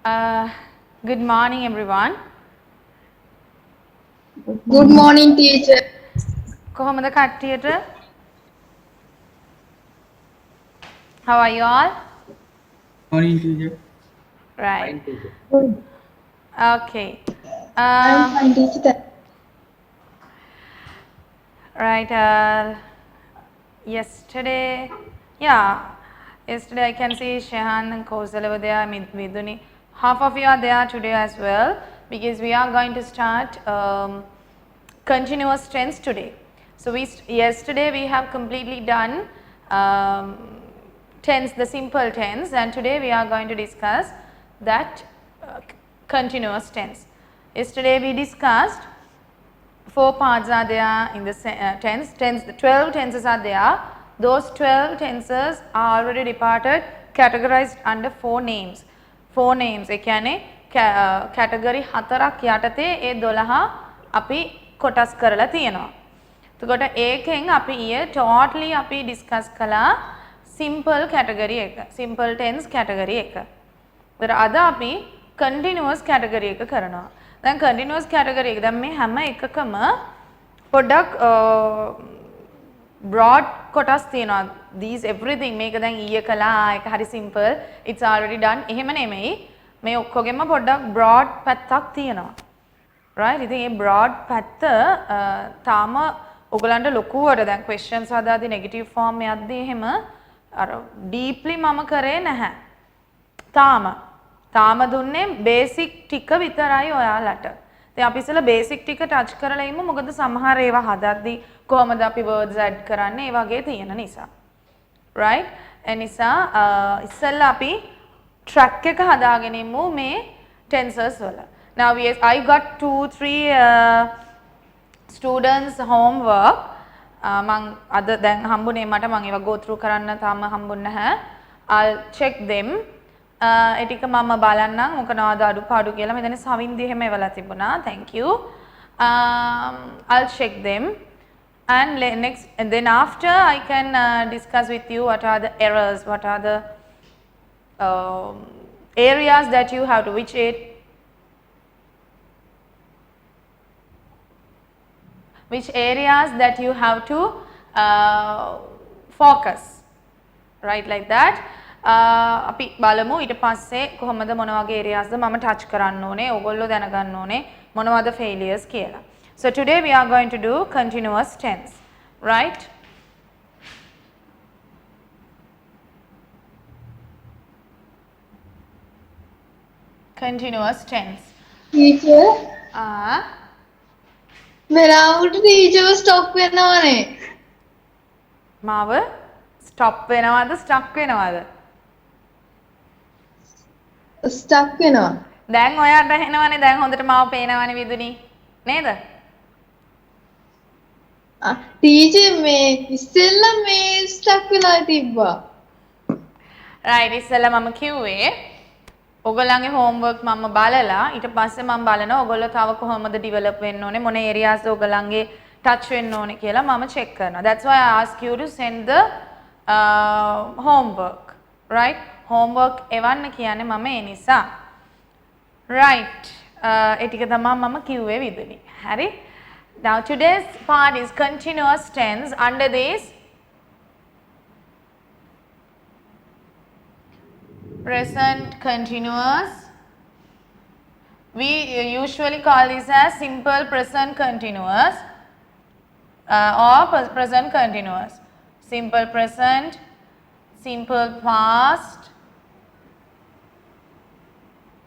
Uh, Good morning, everyone. Good morning, teacher. කොහොමද කට්ටියට? How are you all? Morning, teacher. Right. Good. Okay. I'm Uh, fine, teacher. right. Yesterday, yeah. Yesterday I can see Shehan and Kausal over there, Viduni. Half of you are there today as well because we are going to start continuous tense today. So yesterday we have completely done tense, the simple tense, and today we are going to discuss that continuous tense. Yesterday we discussed 4 parts are there in the tense. 12 tenses are there. Those 12 tenses are already departed, categorized under 4 names. 4 names. ඒ කියන්නේ category 4ක් යටතේ ඒ 12 අපි කොටස් කරලා තියෙනවා. එතකොට ඒකෙන් අපි ඊයේ totally අපි discuss කළා simple category එක. simple tense category එක. ඒතර අද අපි continuous category එක කරනවා. දැන් continuous category එක දැන් මේ හැම එකකම පොඩ්ඩක් broad කොටස් තියෙනවා. these everything මේක දැන් ඊයේ කළා ඒක හරි simple it's already done එහෙම නෙමෙයි. මේ ඔක්කොගෙම පොඩ්ඩක් broad පැත්තක් තියෙනවා. right ඉතින් මේ broad පැත්ත තාම ඔයගලන්ට ලොකුවට දැන් questions හදාදී negative form යද්දී එහෙම අර deeply මම කරේ නැහැ. තාම දුන්නේ බේසික් ටික විතරයි ඔයාලට. ඉතින් අපි ඉස්සෙල්ලා බේසික් ටික ටච් කරලා ඉමු. මොකද සමහර ඒවා හදද්දී කොහොමද අපි words add කරන්නේ ඒ වගේ තියෙන නිසා. right? ඒ නිසා ඉස්සෙල්ලා අපි track එක හදාගෙන ඉමු මේ tenses වල. Now yes, I got 2-3 students homework. මං අද දැන් හම්බුනේ මට මං ඒවා go through කරන්න තාම හම්බුන්නේ නැහැ. I'll check them. ඒ ටික මම බලන්නම් මොකනවාද අඩුපාඩු කියලා. මම දැන් සවින්දි එහෙම එවලා තිබුණා. Thank you. I'll check them and next and then after I can discuss with you what are the errors, what are the areas that you have to which areas that you have to focus, right, like that. අපි බලමු ඊට පස්සේ කොහොමද මොන වගේ areasද මම touch කරන්න ඕනේ ඕගොල්ලෝ දැනගන්න ඕනේ මොනවද failures කියලා. So today we are going to do continuous tense, right? Continuous tense. Teacher, ආ වෙලාවට teacher stop වෙනවනේ. මාව stop වෙනවද stuck වෙනවද? Stuck වෙනවා. දැන් ඔයාට ඇහෙනවනේ දැන් හොඳට මාව පේනවනේ විදුනි නේද? teacher මේ ඉස්සෙල්ලා මේ stuck වෙලා තිබ්බා. right ඉස්සෙල්ලා මම කිව්වේ ඔයගොල්ලන්ගේ homework මම බලලා ඊට පස්සේ මම බලනවා ඔයගොල්ලෝ තව කොහොමද develop වෙන්න ඕනේ මොන areas ඔයගොල්ලන්ගේ touch වෙන්න ඕනේ කියලා මම check කරනවා. That's why I ask you to send the homework, right? homework එවන්න කියන්නේ මම ඒ නිසා. right ඒ ටික තමයි මම කිව්වේ විදුනි. හරි? Now today's part is continuous tense. Under this present continuous, we usually call this as simple present continuous or present continuous. Simple present, simple past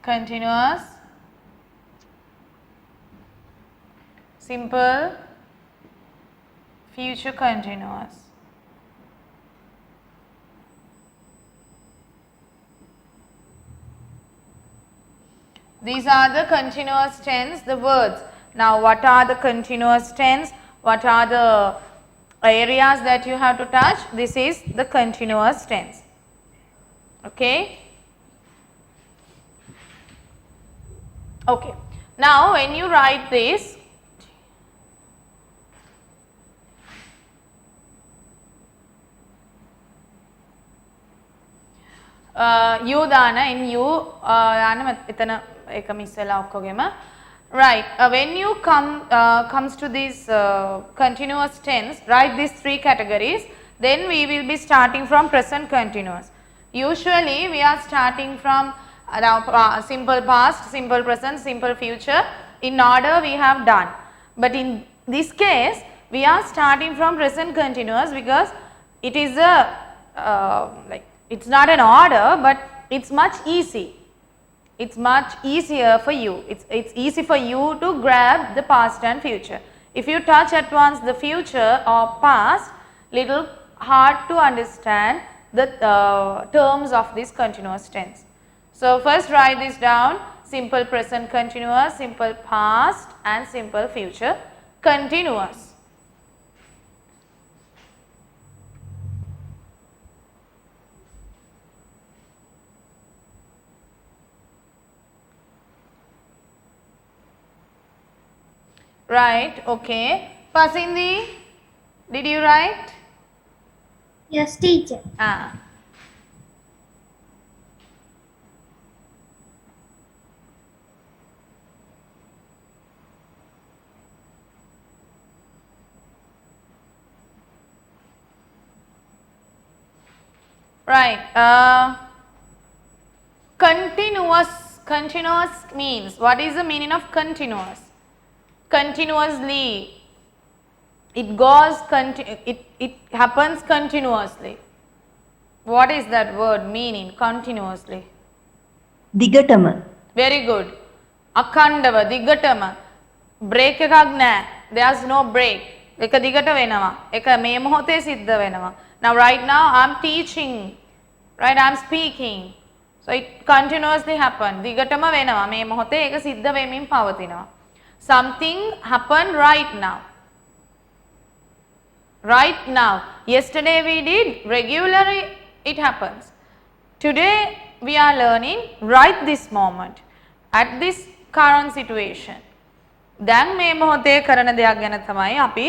continuous, simple future continuous. These are the continuous tense, the words. Now what are the continuous tense? What are the areas that you have to touch? This is the continuous tense. Okay? Okay. Now when you write this, you දාන in you දාන එතන එක miss වෙලා ඔක්කොගෙම. Right, when you comes to this continuous tense, write these three categories, then we will be starting from present continuous. Usually we are starting from simple past, simple present, simple future in order we have done. But in this case we are starting from present continuous because it is a like it's not an order, but it's much easy. It's much easier for you. It's easy for you to grab the past and future. If you touch at once the future or past, little hard to understand the terms of this continuous tense. So first write this down: simple present continuous, simple past and simple future continuous. Right, okay. Pasindi, did you write? Yes, teacher. Right. Continuous means, what is the meaning of continuous? Continuously. It goes, it happens continuously. What is that word meaning, continuously? දිගටම. Very good. අඛණ්ඩව දිගටම. break එකක් නැහැ. There's no break. එක දිගට වෙනවා. එක මේ මොහොතේ සිද්ධ වෙනවා. Now right now I'm teaching. Right, I'm speaking. So it continuously happen. දිගටම වෙනවා. මේ මොහොතේ ඒක සිද්ධ වෙමින් පවතිනවා. Something happened right now. Right now. Yesterday we did, regularly it happens. Today we are learning right this moment, at this current situation. දැන් මේ මොහොතේ කරන දෙයක් ගැන තමයි අපි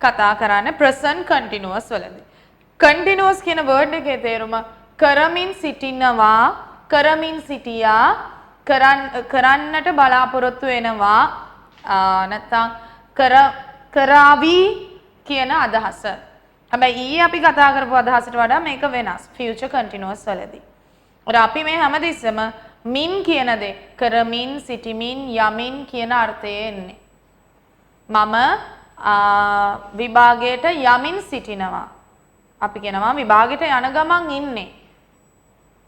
කතා කරන්නේ present continuous වලදී. Continuous කියන word එකේ තේරුම කරමින් සිටිනවා, කරමින් සිටියා, කරන්නට බලාපොරොත්තු වෙනවා, නැත්නම් කරාවි කියන අදහස. හැබැයි ඊයේ අපි කතා කරපු අදහසට වඩා මේක වෙනස් future continuous වලදී. අපි මේ හැමදෙස්සම මින් කියන දේ කරමින් සිටිමින් යමින් කියන අර්ථයේ එන්නේ. මම විභාගයට යමින් සිටිනවා. අපි කියනවා විභාගයට යන ගමන් ඉන්නේ.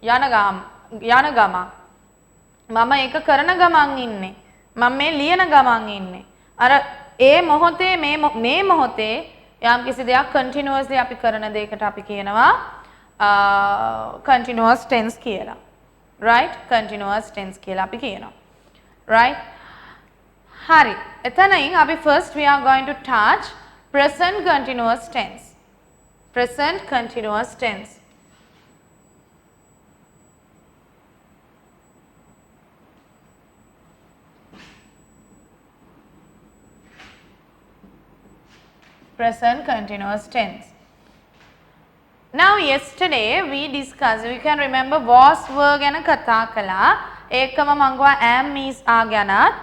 යන ගමන්. මම ඒක කරන ගමන් ඉන්නේ. මම මේ ලියන ගමන් ඉන්නේ. අර ඒ මොහොතේ මේ මොහොතේ යම් කිසි දෙයක් continuously අපි කරන දෙයකට අපි කියනවා continuous tense කියලා. Right? Continuous tense කියලා අපි කියනවා. Right? හරි. එතනින් අපි first we are going to touch present continuous tense. Present continuous tense. Present continuous tense. Now yesterday we discussed, we can remember was were ගැන කතා කළා. ඒකම මම ගියා am is are ගැනත්.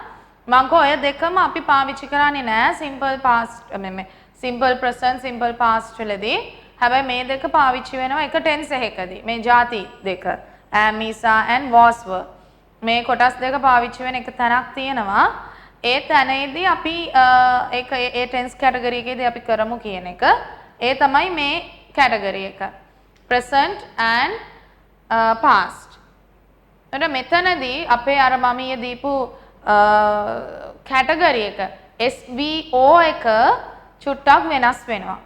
මම ඔය දෙකම අපි පාවිච්චි කරන්නේ නැහැ simple past simple present simple past වලදී. හැබැයි මේ දෙක පාවිච්චි වෙනවා එක tense එකකදී. මේ ಜಾති දෙක am is are and was were. මේ කොටස් දෙක පාවිච්චි වෙන එක තැනක් තියෙනවා. ඒ තැනේදී අපි ඒක ඒ tense category එකේදී අපි කරමු කියන එක. ඒ තමයි මේ category එක. present and past. එතකොට මෙතනදී අපේ අර මම ඊයේ දීපු category එක SVO එක චුට්ටක් වෙනස් වෙනවා.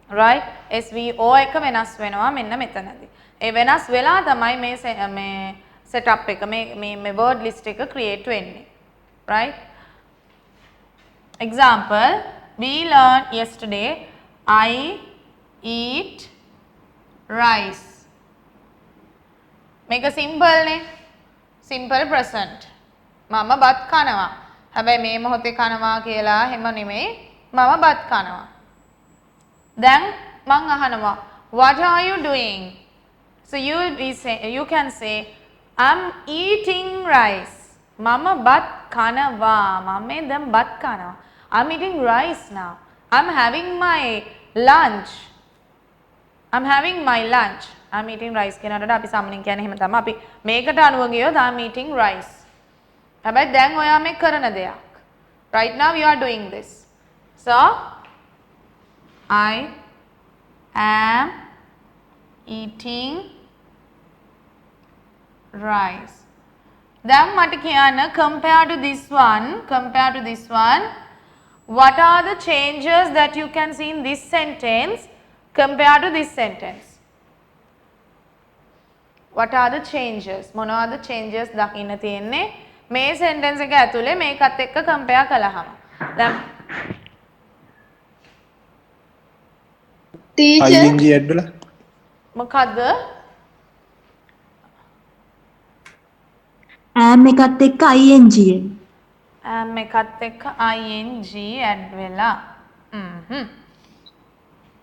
right? SVO එක වෙනස් වෙනවා මෙන්න මෙතනදී. ඒ වෙනස් වෙලා තමයි මේ setup එක මේ word list එක create වෙන්නේ. Right? Example, we learned yesterday, I eat rice. Make a simple ne? Simple present. මම බත් කනවා. හැබැයි මේ මොහොතේ කනවා කියලා හැම නෙමෙයි. මම බත් කනවා. දැන් මං අහනවා, what are you doing? So you can say I'm eating rice. Mama bat kanawa. Mama them bat kanawa. I'm eating rice now. I'm having my lunch. I'm having my lunch. I'm eating rice කියනකට අපි සාමාන්‍යයෙන් කියන්නේ එහෙම තමයි. අපි මේකට අනුව ගියොත් I'm eating rice. හැබැයි දැන් ඔයා මේ කරන දෙයක්. Right now you are doing this. So I am eating rice. Then මට කියන්න compare to this one, what are the changes that you can see in this sentence compared to this sentence? What are the changes? මොනවද changes දකින්න තියෙන්නේ මේ sentence එක ඇතුලේ මේකත් එක්ක compare කළාම. දැන් teacher ing add වෙලා මොකද්ද? am එකත් එක්ක ing එකත් එක්ක ing add වෙලා.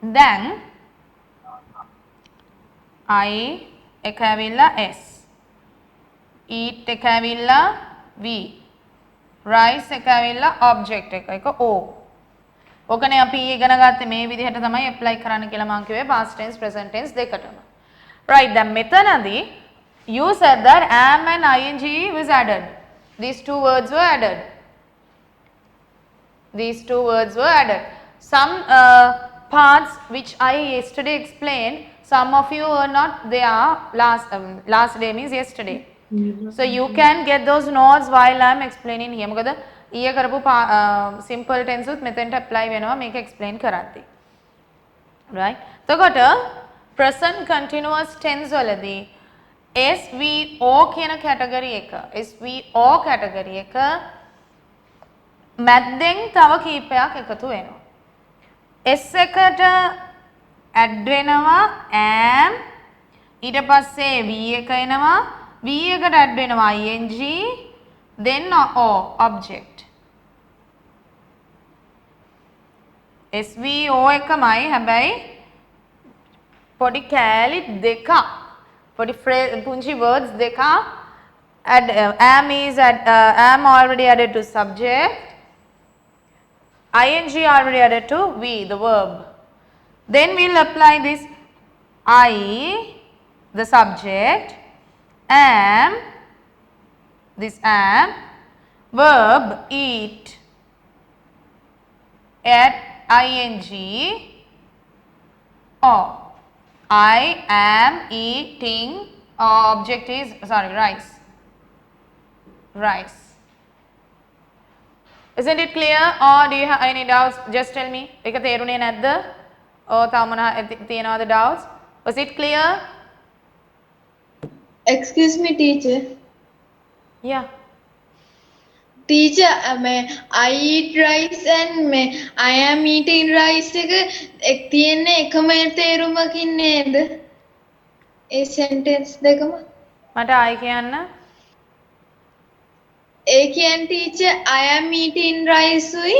දැන් I එක ඇවිල්ලා s. eat එක ඇවිල්ලා v. rice එක ඇවිල්ලා object එක o. ඔකනේ අපි ඉගෙන ගත්තේ මේ විදිහට තමයි apply කරන්න කියලා මම කිව්වේ past tense present tense දෙකටම. right, දැන් මෙතනදී you said that am and ing was added. These two words were added. Some parts which I yesterday explained, some of you were not there last day means yesterday. So you can get those notes while I am explaining here. මොකද ඊයේ කරපු simple tense උත් මෙතෙන්ට apply වෙනවා මේක explain කරද්දී. right? එතකොට present continuous tense වලදී SVO කියන category එක මැද්දෙන් තව කීපයක් එකතු වෙනවා. S එකට add වෙනවා am, ඊට පස්සේ V එක එනවා, V එකට add වෙනවා ing, then o object. SVO එකමයි හැබැයි පොඩි කෑලි දෙකක්, පොඩි පුංචි words දෙකක් add, am already added to subject, ing already added to V, the verb. Then we'll apply this I, the subject, am, verb eat, add ing, or I am eating, object is rice. Isn't it clear, or do you have any doubts? Just tell me. එක තේරුණේ නැද්ද? or තව මොනවා තියෙනවද doubts? Was it clear? excuse me teacher Yeah. teacher I eat rice and I am eating rice එක තියෙන්නේ එකම තේරුමකින් නේද ඒ sentence දෙකම මට ආයි කියන්න. ඒ කියන්නේ teacher I am eating rice උයි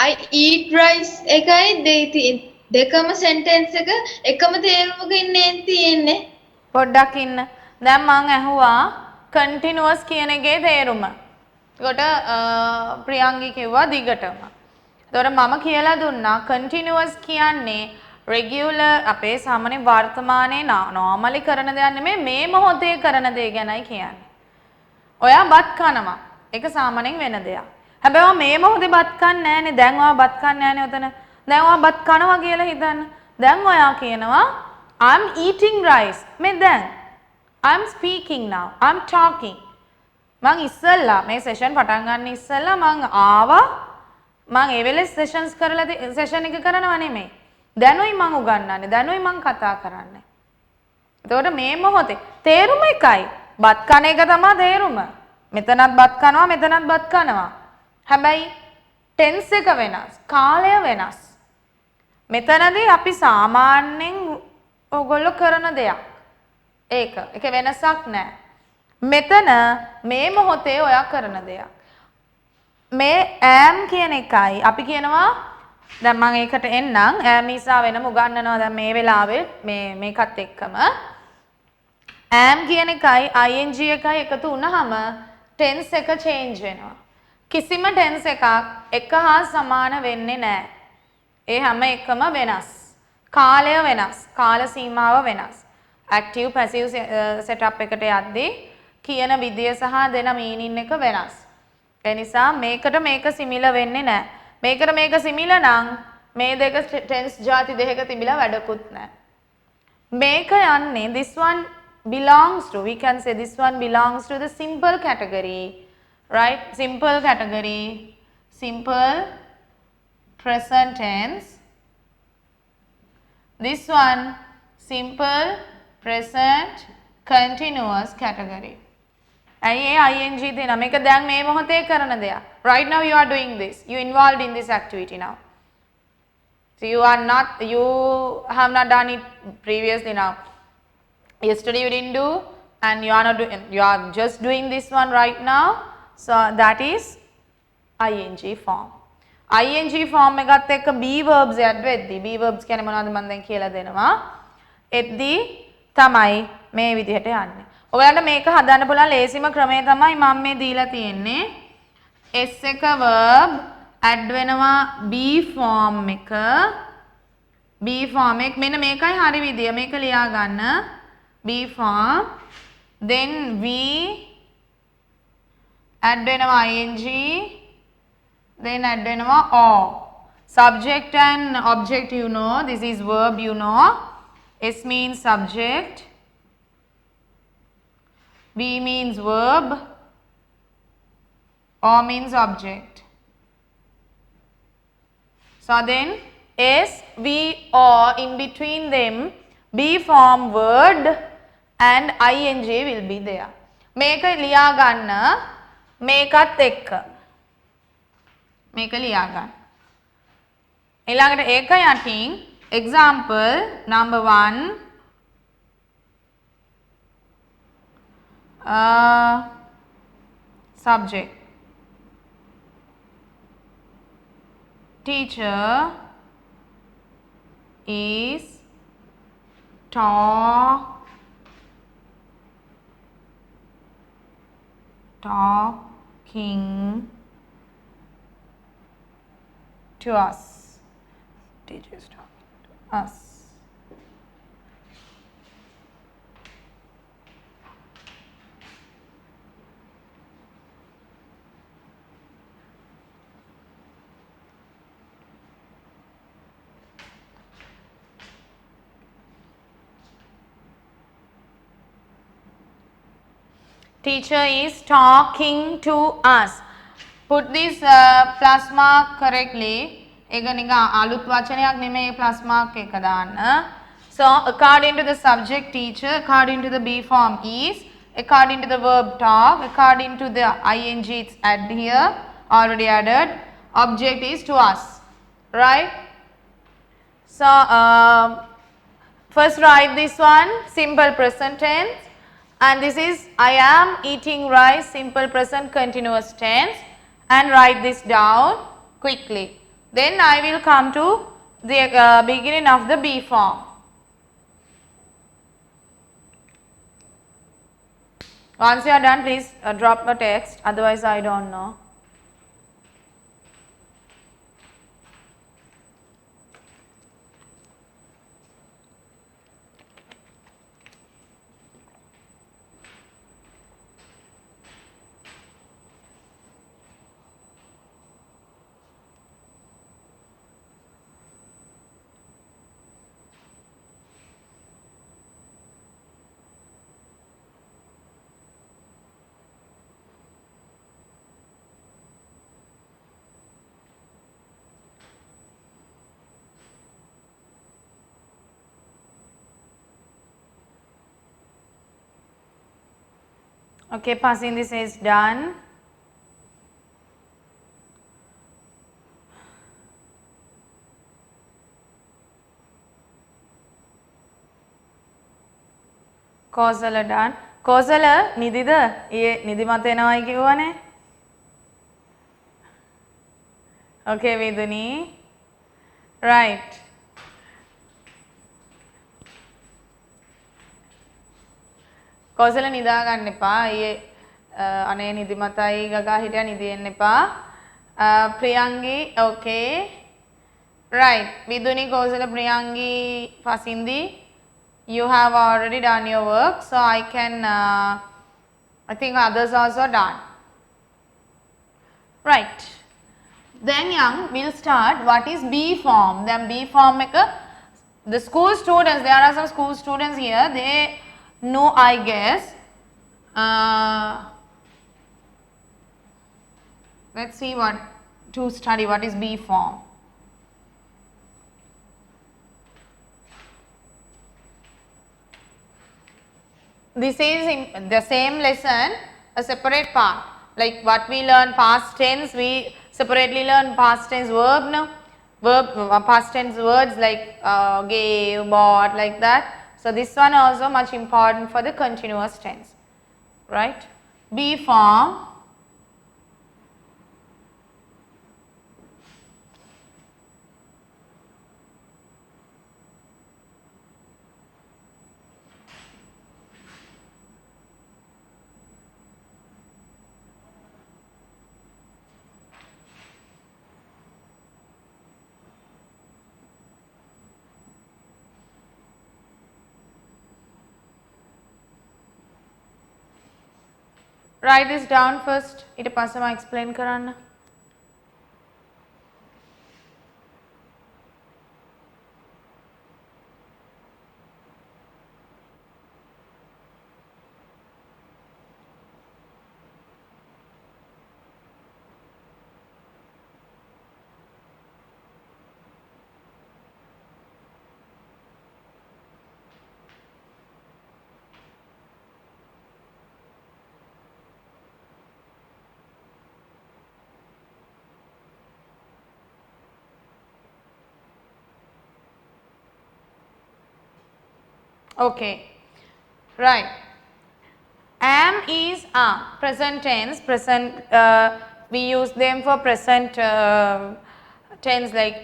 I eat rice එකයි දෙකම sentence එක එකම තේරුමකින් නේද තියෙන්නේ පොඩ්ඩක් ඉන්න. දැන් මං ඇහුවා continuous කියන එකේ තේරුම. ඒකට ප්‍රියංගි කිව්වා දිගටම. ඒතකොට මම කියලා දුන්නා continuous කියන්නේ regular අපේ සාමාන්‍ය වර්තමානයේ normally කරන දෙයක් නෙමෙයි මේ මොහොතේ කරන දේ ගැනයි කියන්නේ. ඔයා බත් කනවා. ඒක සාමාන්‍යයෙන් වෙන දෙයක්. හැබැයි ඔයා මේ මොහොතේ බත් කන්නේ නැහනේ. දැන් ඔයා බත් කන්නේ නැහනේ උතන. දැන් ඔයා බත් කනවා කියලා හිතන්න. දැන් ඔයා කියනවා I'm eating rice. මේ දැන් I'm speaking now. I'm talking. මං ඉස්සෙල්ලා මේ session පටන් ගන්න ඉස්සෙල්ලා මං ආවා. මං ඒ වෙලේ sessions කරලා session එක කරනව නෙමෙයි. දැනුයි මං උගන්වන්නේ. දැනුයි මං කතා කරන්නේ. එතකොට මේ මොහොතේ තේරුම එකයි. බත් කන එක තමයි තේරුම. මෙතනත් බත් කනවා මෙතනත් බත් කනවා. හැබැයි tense එක වෙනස්. කාලය වෙනස්. මෙතනදී අපි සාමාන්‍යයෙන් ඔයගොල්ලෝ කරන දෙයක්. ඒක වෙනසක් නැහැ. මෙතන මේ මොහොතේ ඔයා කරන දෙයක්. මේ am කියන එකයි අපි කියනවා දැන් මම ඒකට එන්නම් am නිසා වෙනම උගන්වනවා දැන් මේ වෙලාවේ මේකත් එක්කම am කියන එකයි ing එකයි එකතු වුණාම tense එක change වෙනවා. කිසිම tense එකක් එක හා සමාන වෙන්නේ නැහැ. ඒ හැම එකම වෙනස්. කාලය වෙනස්. කාල සීමාව වෙනස්. active passive setup එකට යද්දී කියන විදිය සහ දෙන meaning එක වෙනස්. ඒ නිසා මේකට මේක similar වෙන්නේ නැහැ. මේකට මේක similar නම් මේ දෙක tense ಜಾති දෙකක තිබිලා වැඩකුත් නැහැ. මේක යන්නේ this one belongs to, we can say this one belongs to the simple category, right? Simple category, simple present tense. This one simple present continuous category. ing තියෙනවා. මේක දැන් මේ මොහොතේ කරන දෙයක්. Right now you are doing this. You involved in this activity now. So you have not done it previously now. Yesterday you didn't do, and you are not doing, you are just doing this one right now. So that is ing form. ing form එකත් එක්ක be verbs add වෙද්දී be verbs කියන්නේ මොනවද මම දැන් කියලා දෙනවා. එද්දී තමයි මේ විදිහට යන්නේ. ඔයාලට මේක හදන්න පුළුවන් ලේසිම ක්‍රමය තමයි මම මේ දීලා තියෙන්නේ. s එක verb add වෙනවා b form එක. b form එක මෙන්න මේකයි හරි විදිය. මේක ලියා ගන්න. b form, then v add වෙනවා ing, then add වෙනවා or. Subject and object you know, this is verb you know. S means subject, v means verb, or means object. So then S, V, or in between them B form word and ing will be there. මේක ලියා ගන්න මේකත් එක්ක. මේක ලියා ගන්න. ඊළඟට ඒක යටින් example number 1 subject. Teacher is talking to us. Teacher is talking to us. Teacher is talking to us. Put this plus mark correctly. ඒක නිකන් අලුත් වචනයක් නෙමෙයි plus mark එක දාන්න. So according to the subject teacher, according to the B form is, according to the verb talk, according to the ing it's add here, already added. Object is to us, right? So first write this one, simple present tense. And this is I am eating rice, simple present continuous tense, and write this down quickly. Then I will come to the beginning of the B form. Once you are done, please drop a text, otherwise I don't know. Okay, passing this is done. Kosala done. Kosala nidida ye nidimat enawai kiwane. Okay, Veduni. Right. Kosala නිදා ගන්න එපා. අයියේ අනේ නිදිමතයි ගගා හිටියා නිදිෙන්න එපා. ප්‍රියංගි okay. Right. Viduni, Kosala, Priyangi, Fasindi, you have already done your work. So I can, I think others also done. Right. Then young, we'll start what is B form. Then B form, the school students, there are some school students here, they know I guess. Let's see what to study, what is B form. This is in the same lesson, a separate part. Like what we learn past tense, we separately learn past tense verb now. Past tense words like gave, bought, like that. So this one also much important for the continuous tense, right? B form. Write this down first. ඊට පස්සේ මම explain කරන්න. Okay, right. Am is are present tense. Present we use them for present tense, like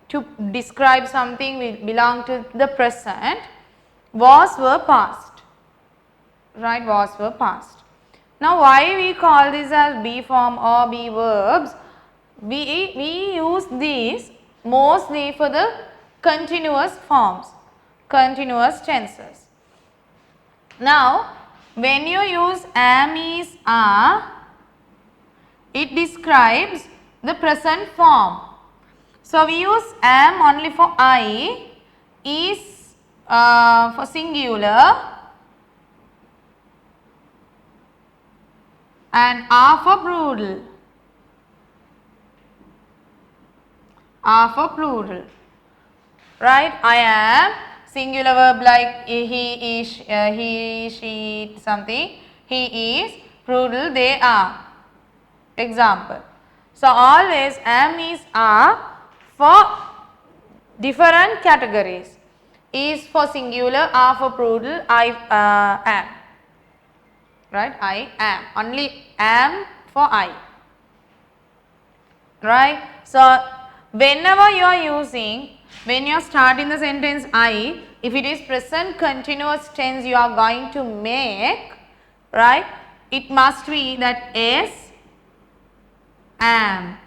to describe something we belong to the present. Was were past, right? Was were past. Now why we call this as B form or B verbs? We use these mostly for the continuous forms, continuous tenses. Now when you use am is are, it describes the present form. So we use am only for I, is for singular, and are for plural. Are for plural. Right? I am singular verb like he is, he, she, something. He is, plural, they are. Example. So always am is are for different categories. Is for singular, are for plural, I am. Right? I am. Only am for I. Right? So whenever you are using, when you are starting the sentence I, if it is present continuous tense you are going to make, right, it must be that is am.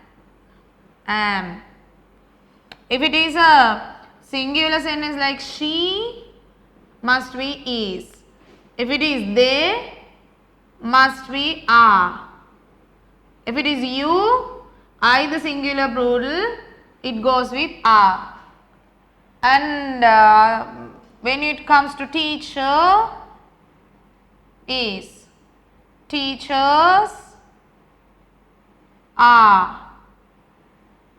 If it is a singular sentence like she, must be is. If it is they, must be are. If it is you, I the singular plural, it goes with are. And when it comes to teacher, is. Teachers are.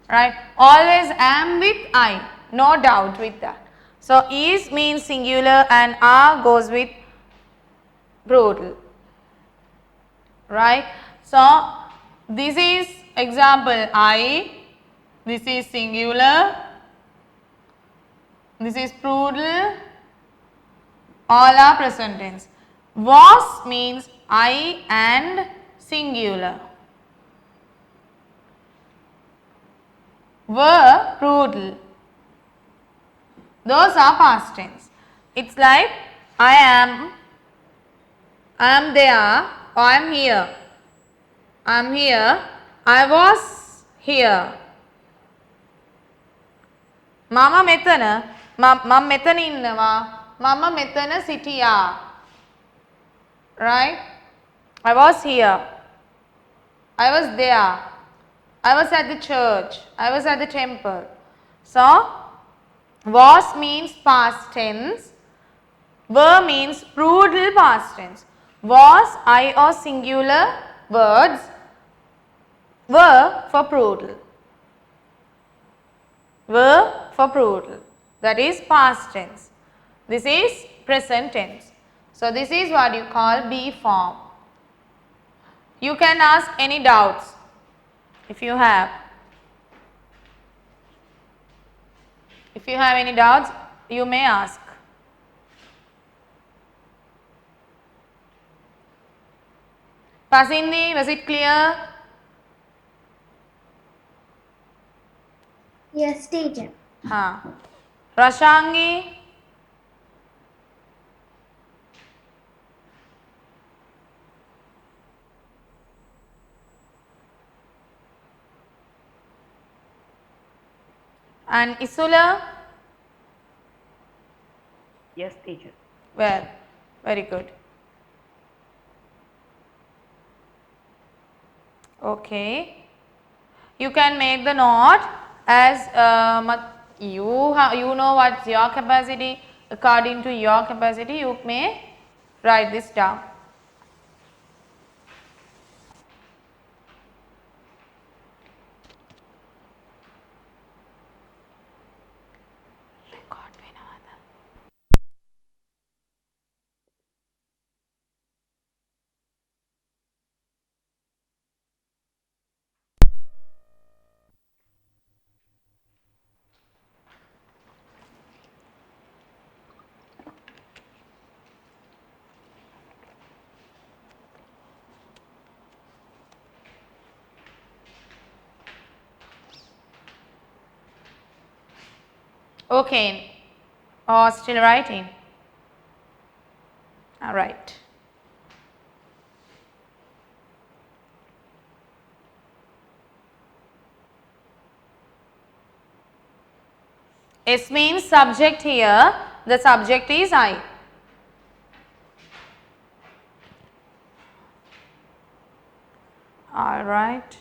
Right? Always am with I. No doubt with that. So is means singular and are goes with plural. Right? So this is example I, this is singular, this is plural, all are present tense. Was means I and singular. Were plural. Those are past tense. It's like I am I am there or I am here. I am here. I was here. මම මෙතන මම මෙතන ඉන්නවා. මම මෙතන සිටියා. Right? I was here. I was there. I was at the church. I was at the temple. So, was means past tense. Were means plural past tense. Was, I or singular words. Were for plural. Were for plural. That is past tense. This is present tense. So, this is what you call be form. You can ask any doubts if you have. If you have any doubts, you may ask. Pasindi, was it clear? Yes, teacher. Rashangi? And Isula? Yes, teacher. Well, very good. Okay. You can make the note as you know what's your capacity. According to your capacity, you may write this down. Okay, or still writing? All right. S means subject here, the subject is I. All right.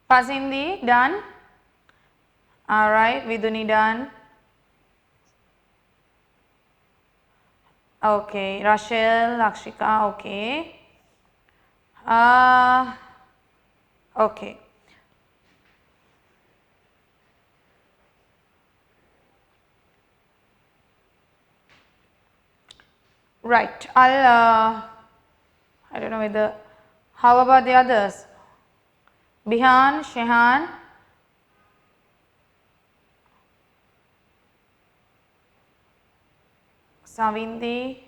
Pasindi, done? All right, Viduni, done? Okay, Rachel, Lakshika, okay. Okay. Right, I don't know whether, how about the others? Bihan, Shehan, Savindi,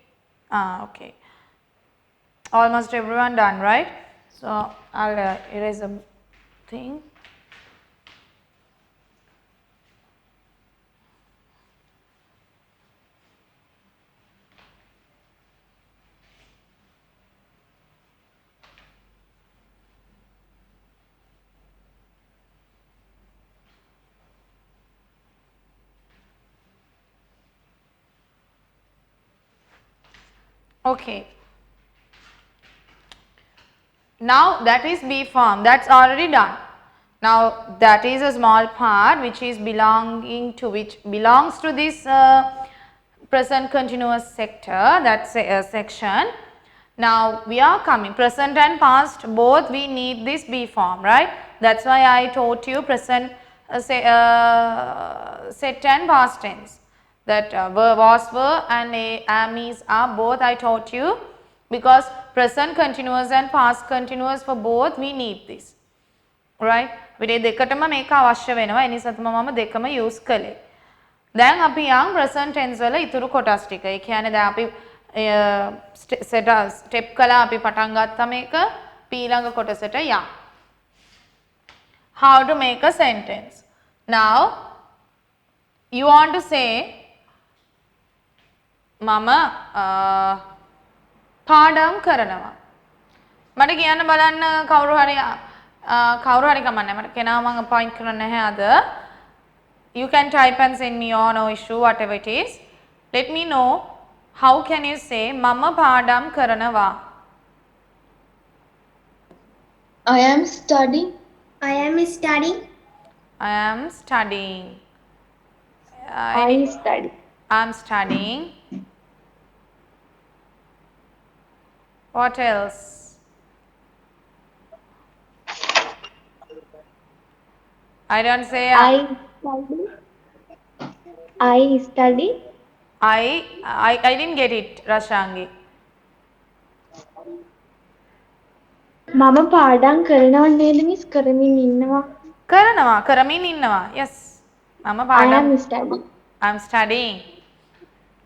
okay. Almost everyone done, right? So, I'll erase the thing. Okay. Now that is B form, that's already done. Now that is a small part which is belongs to this present continuous sector, that's a section. Now we are coming present and past, both we need this B form, right? That's why I taught you present set and past tense, that was, were and am, is, are, both I taught you, because present continuous and past continuous for both we need this, right? විඩේ දෙකටම මේක අවශ්‍ය වෙනවා. ඒ නිසා තමයි මම දෙකම use කළේ. දැන් අපි යන් present tense වල ඉතුරු කොටස් ටික. ඒ කියන්නේ දැන් අපි step කළා, අපි පටන් ගත්තා මේක. ඊළඟ කොටසට යන්. How to make a sentence. Now you want to say මම පාඩම් කරනවා. මට කියන්න බලන්න කවුරු හරි කමන්නේ. මට කෙනා මම appoint කරන්න නැහැ අද. You can type and send me on, no issue, whatever it is. Let me know how can you say මම පාඩම් කරනවා. I am studying. I am studying. I am studying. I study. I'm studying. What else? I don't say I study. I study. I didn't get it, Rashangi. මම පාඩම් කරනව නේද miss කරමින් ඉන්නවා. කරමින් ඉන්නවා. Yes. මම I පාඩම් am studying. I'm studying.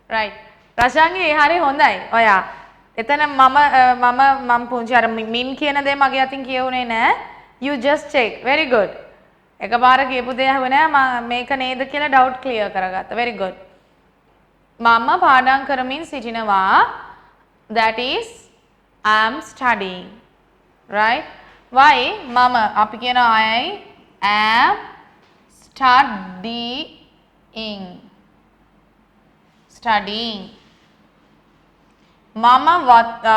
Right. රශාංගි ඒ හරිය හොඳයි. ඔයා එතන මම පුංචි අර මින් කියන දේ මගේ අතින් කියවුනේ නෑ. You just check. Very good. එකපාර කියපු දේ අහුවේ නෑ. මේක නේද කියලා doubt clear කරගත්තා. Very good. මම පාඩම් කරමින් සිටිනවා. That is I am studying. Right? Why? මම අපි කියනවා I am studying. මම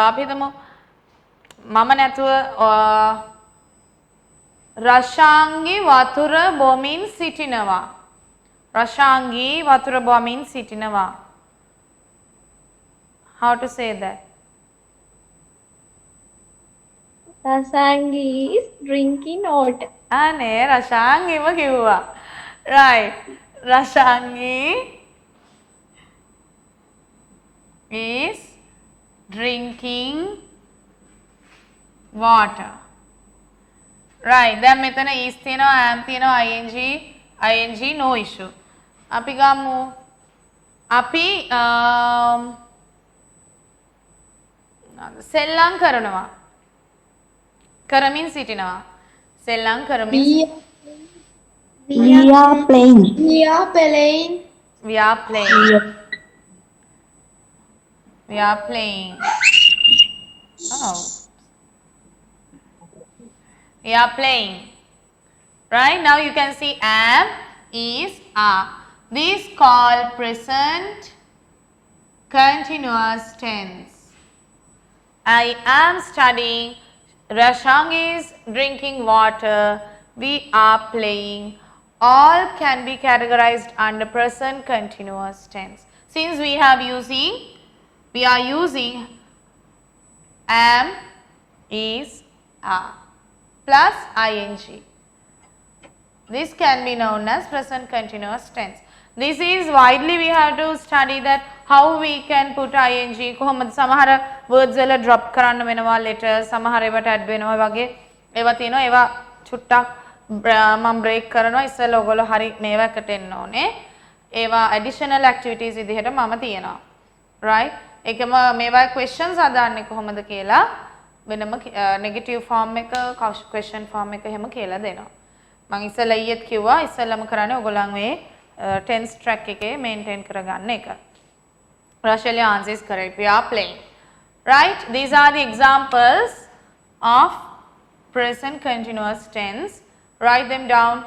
අපි හිතමු මම නැතුව රශාංගි වතුර බොමින් සිටිනවා. රශාංගි වතුර බොමින් සිටිනවා. How to say that? Rasangi is drinking water. අනේ රශාංගිම කිව්වා. Right. රශාංගි is drinking water. Right. දැන් මෙතන is තියෙනවා, am තියෙනවා, ing no issue. අපි ගමු අපි සෙල්ලම් කරනවා. කරමින් සිටිනවා. සෙල්ලම් කරමින් We are playing. We are playing. We are playing. We are playing. Oh. We are playing. Right? Now you can see am, is, are. This called present continuous tense. I am studying. Rashang is drinking water. We are playing. All can be categorized under present continuous tense. Since we are using am, is, are plus ing. This can be known as present continuous tense. This is widely we have to study that how we can put ing. කොහොමද සමහර words වල drop කරන්න වෙනවා letters, සමහර ඒවට add වෙනවා වගේ ඒවා තියෙනවා. ඒවා චුට්ටක් මම break කරනවා. ඉස්සෙල්ලා ඔයගොල්ලෝ හරි මේවකට එන්න ඕනේ. ඒවා additional activities විදිහට මම තියනවා. Right? ඒකම මේවා questions අදාන්නේ කොහොමද කියලා වෙනම negative form එක question form එක එහෙම කියලා දෙනවා. මම ඉස්සෙල්ලා ඊයේත් කිව්වා ඉස්සෙල්ලාම කරන්නේ ඔයගොල්ලන් මේ tense track එකේ maintain කරගන්න එක. Rachel, your answer is correct. We are playing. Right? These are the examples of present continuous tense. Write them down.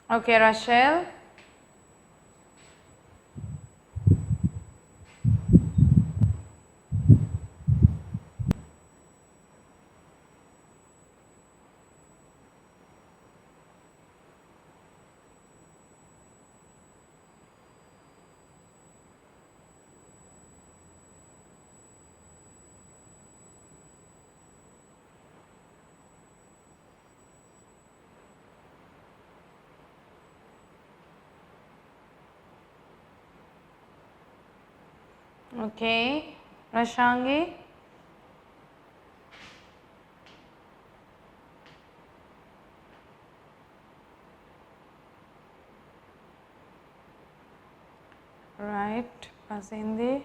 Okay, Rachel. Okay, Rashangi. Right, Asindi.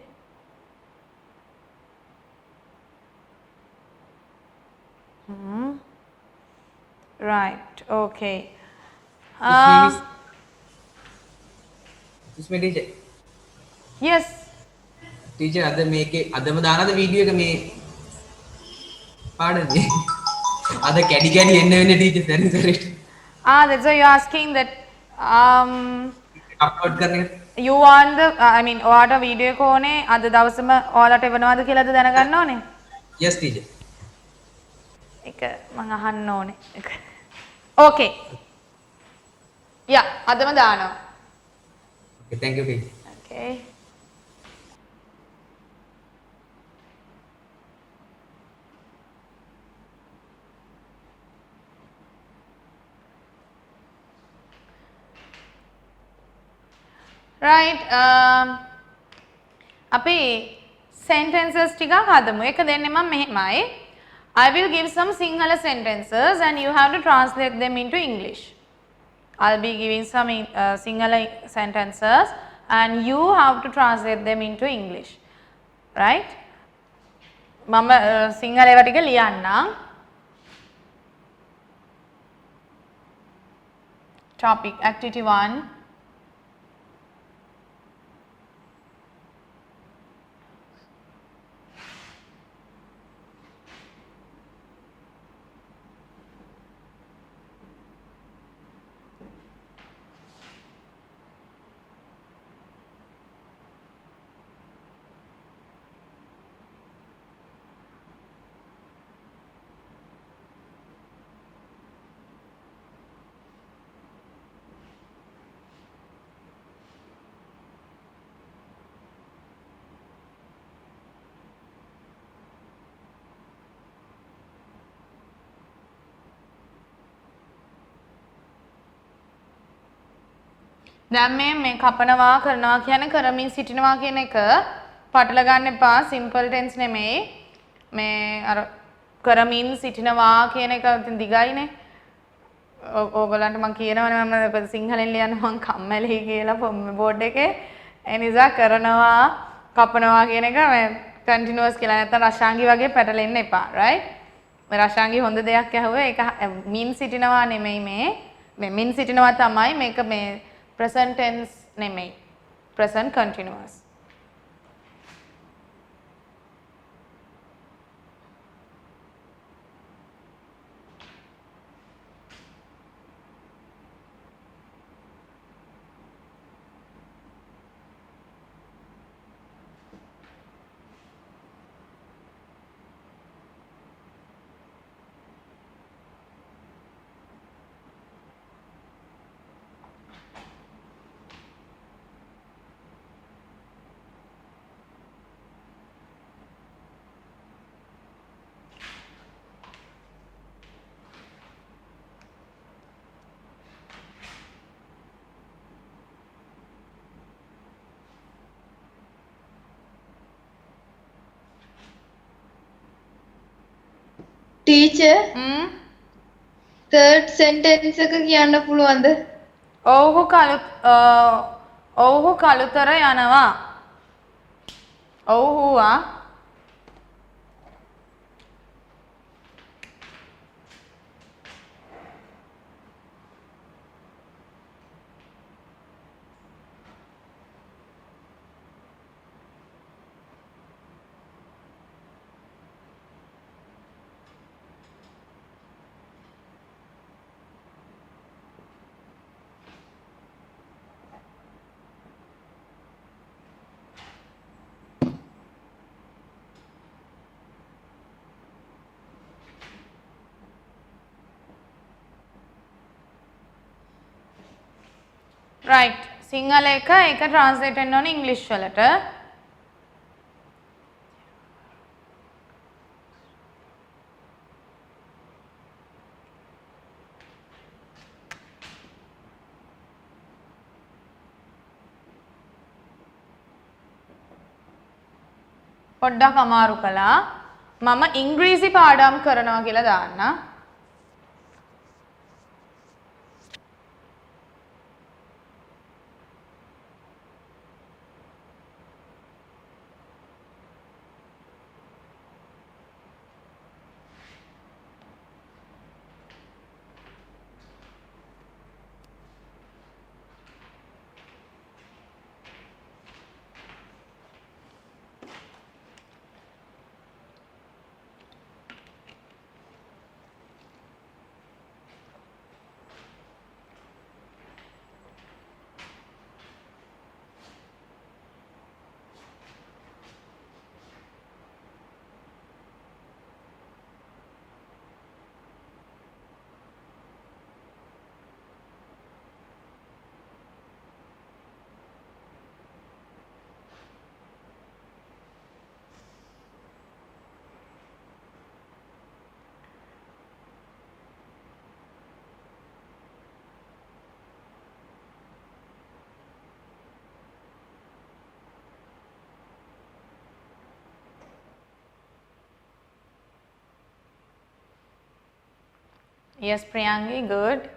Right, okay. Excuse me, teacher. Yes. Teacher, අද මේකේ අදම දානද video එක මේ පාඩමේ. අද කැඩි කැඩි එන්න වෙන්නේ ටීචර් දැන් සරේට. That's why you're asking that upload කරන එක. you want the I mean ඔයාට වීඩියෝ එක ඕනේ අද දවසම ඔයාලට එවනවද කියලාද දැනගන්න ඕනේ? Yes teacher. ඒක මම අහන්න ඕනේ. Okay. Yeah, අදම දානවා. Okay, thank you teacher. Okay. Right. අපි sentences ටිකක් හදමු. එක දෙන්නේ මම මෙහෙමයි. I will give some Sinhala sentences and you have to translate them into English. I'll be giving some Sinhala sentences and you have to translate them into English. Right? මම සිංහල ඒවා ටික ලියන්නම්. Topic activity 1. දැන් මේ කපනවා කරනවා කියන්නේ කරමින් සිටිනවා කියන එක පටල ගන්න එපා සිම්පල් ටෙන්ස් නෙමෙයි මේ අර කරමින් සිටිනවා කියන එක දිගයිනේ ඕගොල්ලන්ට මම කියනවනේ මම සිංහලෙන් ලියන්න මම කම්මැලි කියලා බෝඩ් එකේ ඒ නිසා කරනවා කපනවා කියන එක මේ කන්ටිනියුස් කියලා නැත්නම් රශාංගි වගේ පැටලෙන්න එපා right මේ රශාංගි හොඳ දෙයක් ඇහුවේ ඒක මින් සිටිනවා නෙමෙයි මේ මින් සිටිනවා තමයි මේක මේ present tense නෙමෙයි present continuous teacher third sentence එක කියන්න පුළුවන්ද? ඔව්හු කළුතර යනවා. ඔව්හුවා right සිංහල එක ඒක translate වෙන්න ඕනේ english වලට පොඩ්ඩක් අමාරු කළා මම ඉංග්‍රීසි පාඩම් කරනවා කියලා දාන්න yes Priyangi good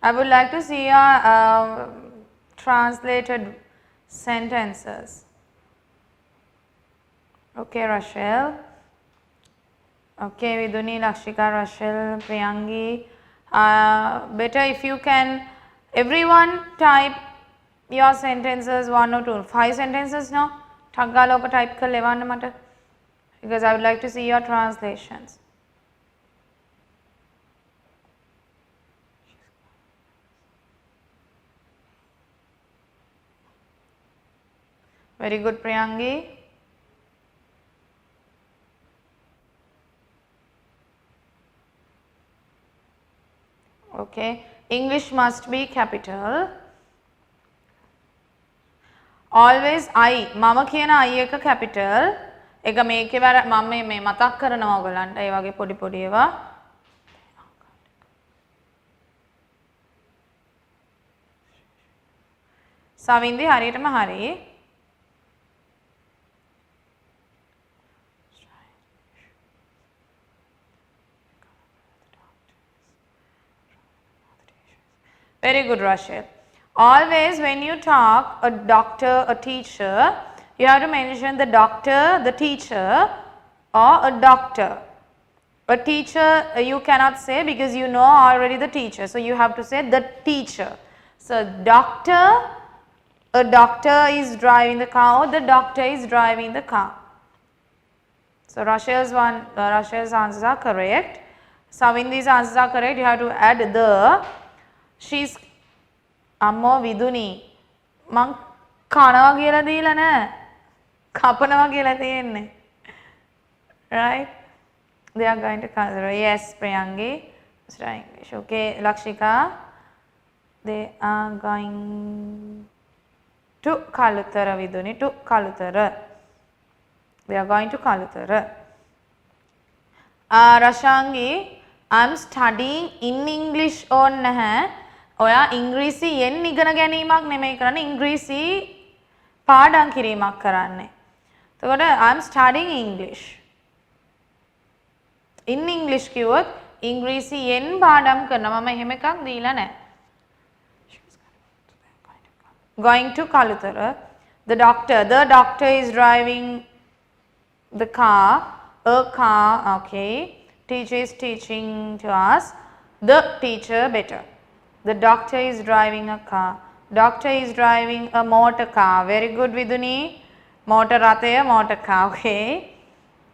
I would like to see your translated sentences. Okay, Rachel. Okay, Viduni, Lakshika, Rachel, Priyangi. Better if you can, everyone type your sentences 1 or 2, 5 sentences now. Tagalog type kar lewanna mata because I would like to see your translations. Very good, Priyangi. Okay, English must be capital. Always I, mama කියන I එක capital. එක මේකේ වර මම මේ මතක් කරනවා ඔයගලන්ට ඒ වගේ පොඩි පොඩි ඒවා. සවින්දි හරියටම හරි. Very good, Rachel. Always when you talk a doctor, a teacher, you have to mention the doctor, the teacher or a doctor. A teacher you cannot say because you know already the teacher. So, you have to say the teacher. So, doctor, a doctor is driving the car or the doctor is driving the car. So, Rachel's answers are correct. Savindi's answers are correct. You have to add the. She's අම්මෝ විදුනි මං කනවා කියලා දීලා නෑ කපනවා කියලා තියෙන්නේ right they are going to consider yes Priyangi right English okay Lakshika they are going to Kalutara Viduni to Kalutara they are going to Kalutara Rashangi I'm studying in English ඕන්න නැහැ ඔයා ඉංග්‍රීසි යෙන් ඉගෙන ගැනීමක් නෙමෙයි කරන්නේ ඉංග්‍රීසි පාඩම් කිරීමක් කරන්නේ. එතකොට I'm studying English. In English කිව්වොත් ඉංග්‍රීසි යෙන් පාඩම් කරනවා මම එහෙම එකක් දීලා නැහැ. Going to Kalutara. The doctor is driving the car, a car, okay. Teacher is teaching to us. The teacher better. The doctor is driving a car. Doctor is driving a motor car. Very good, Viduni. Motor rataya, motor car, okay.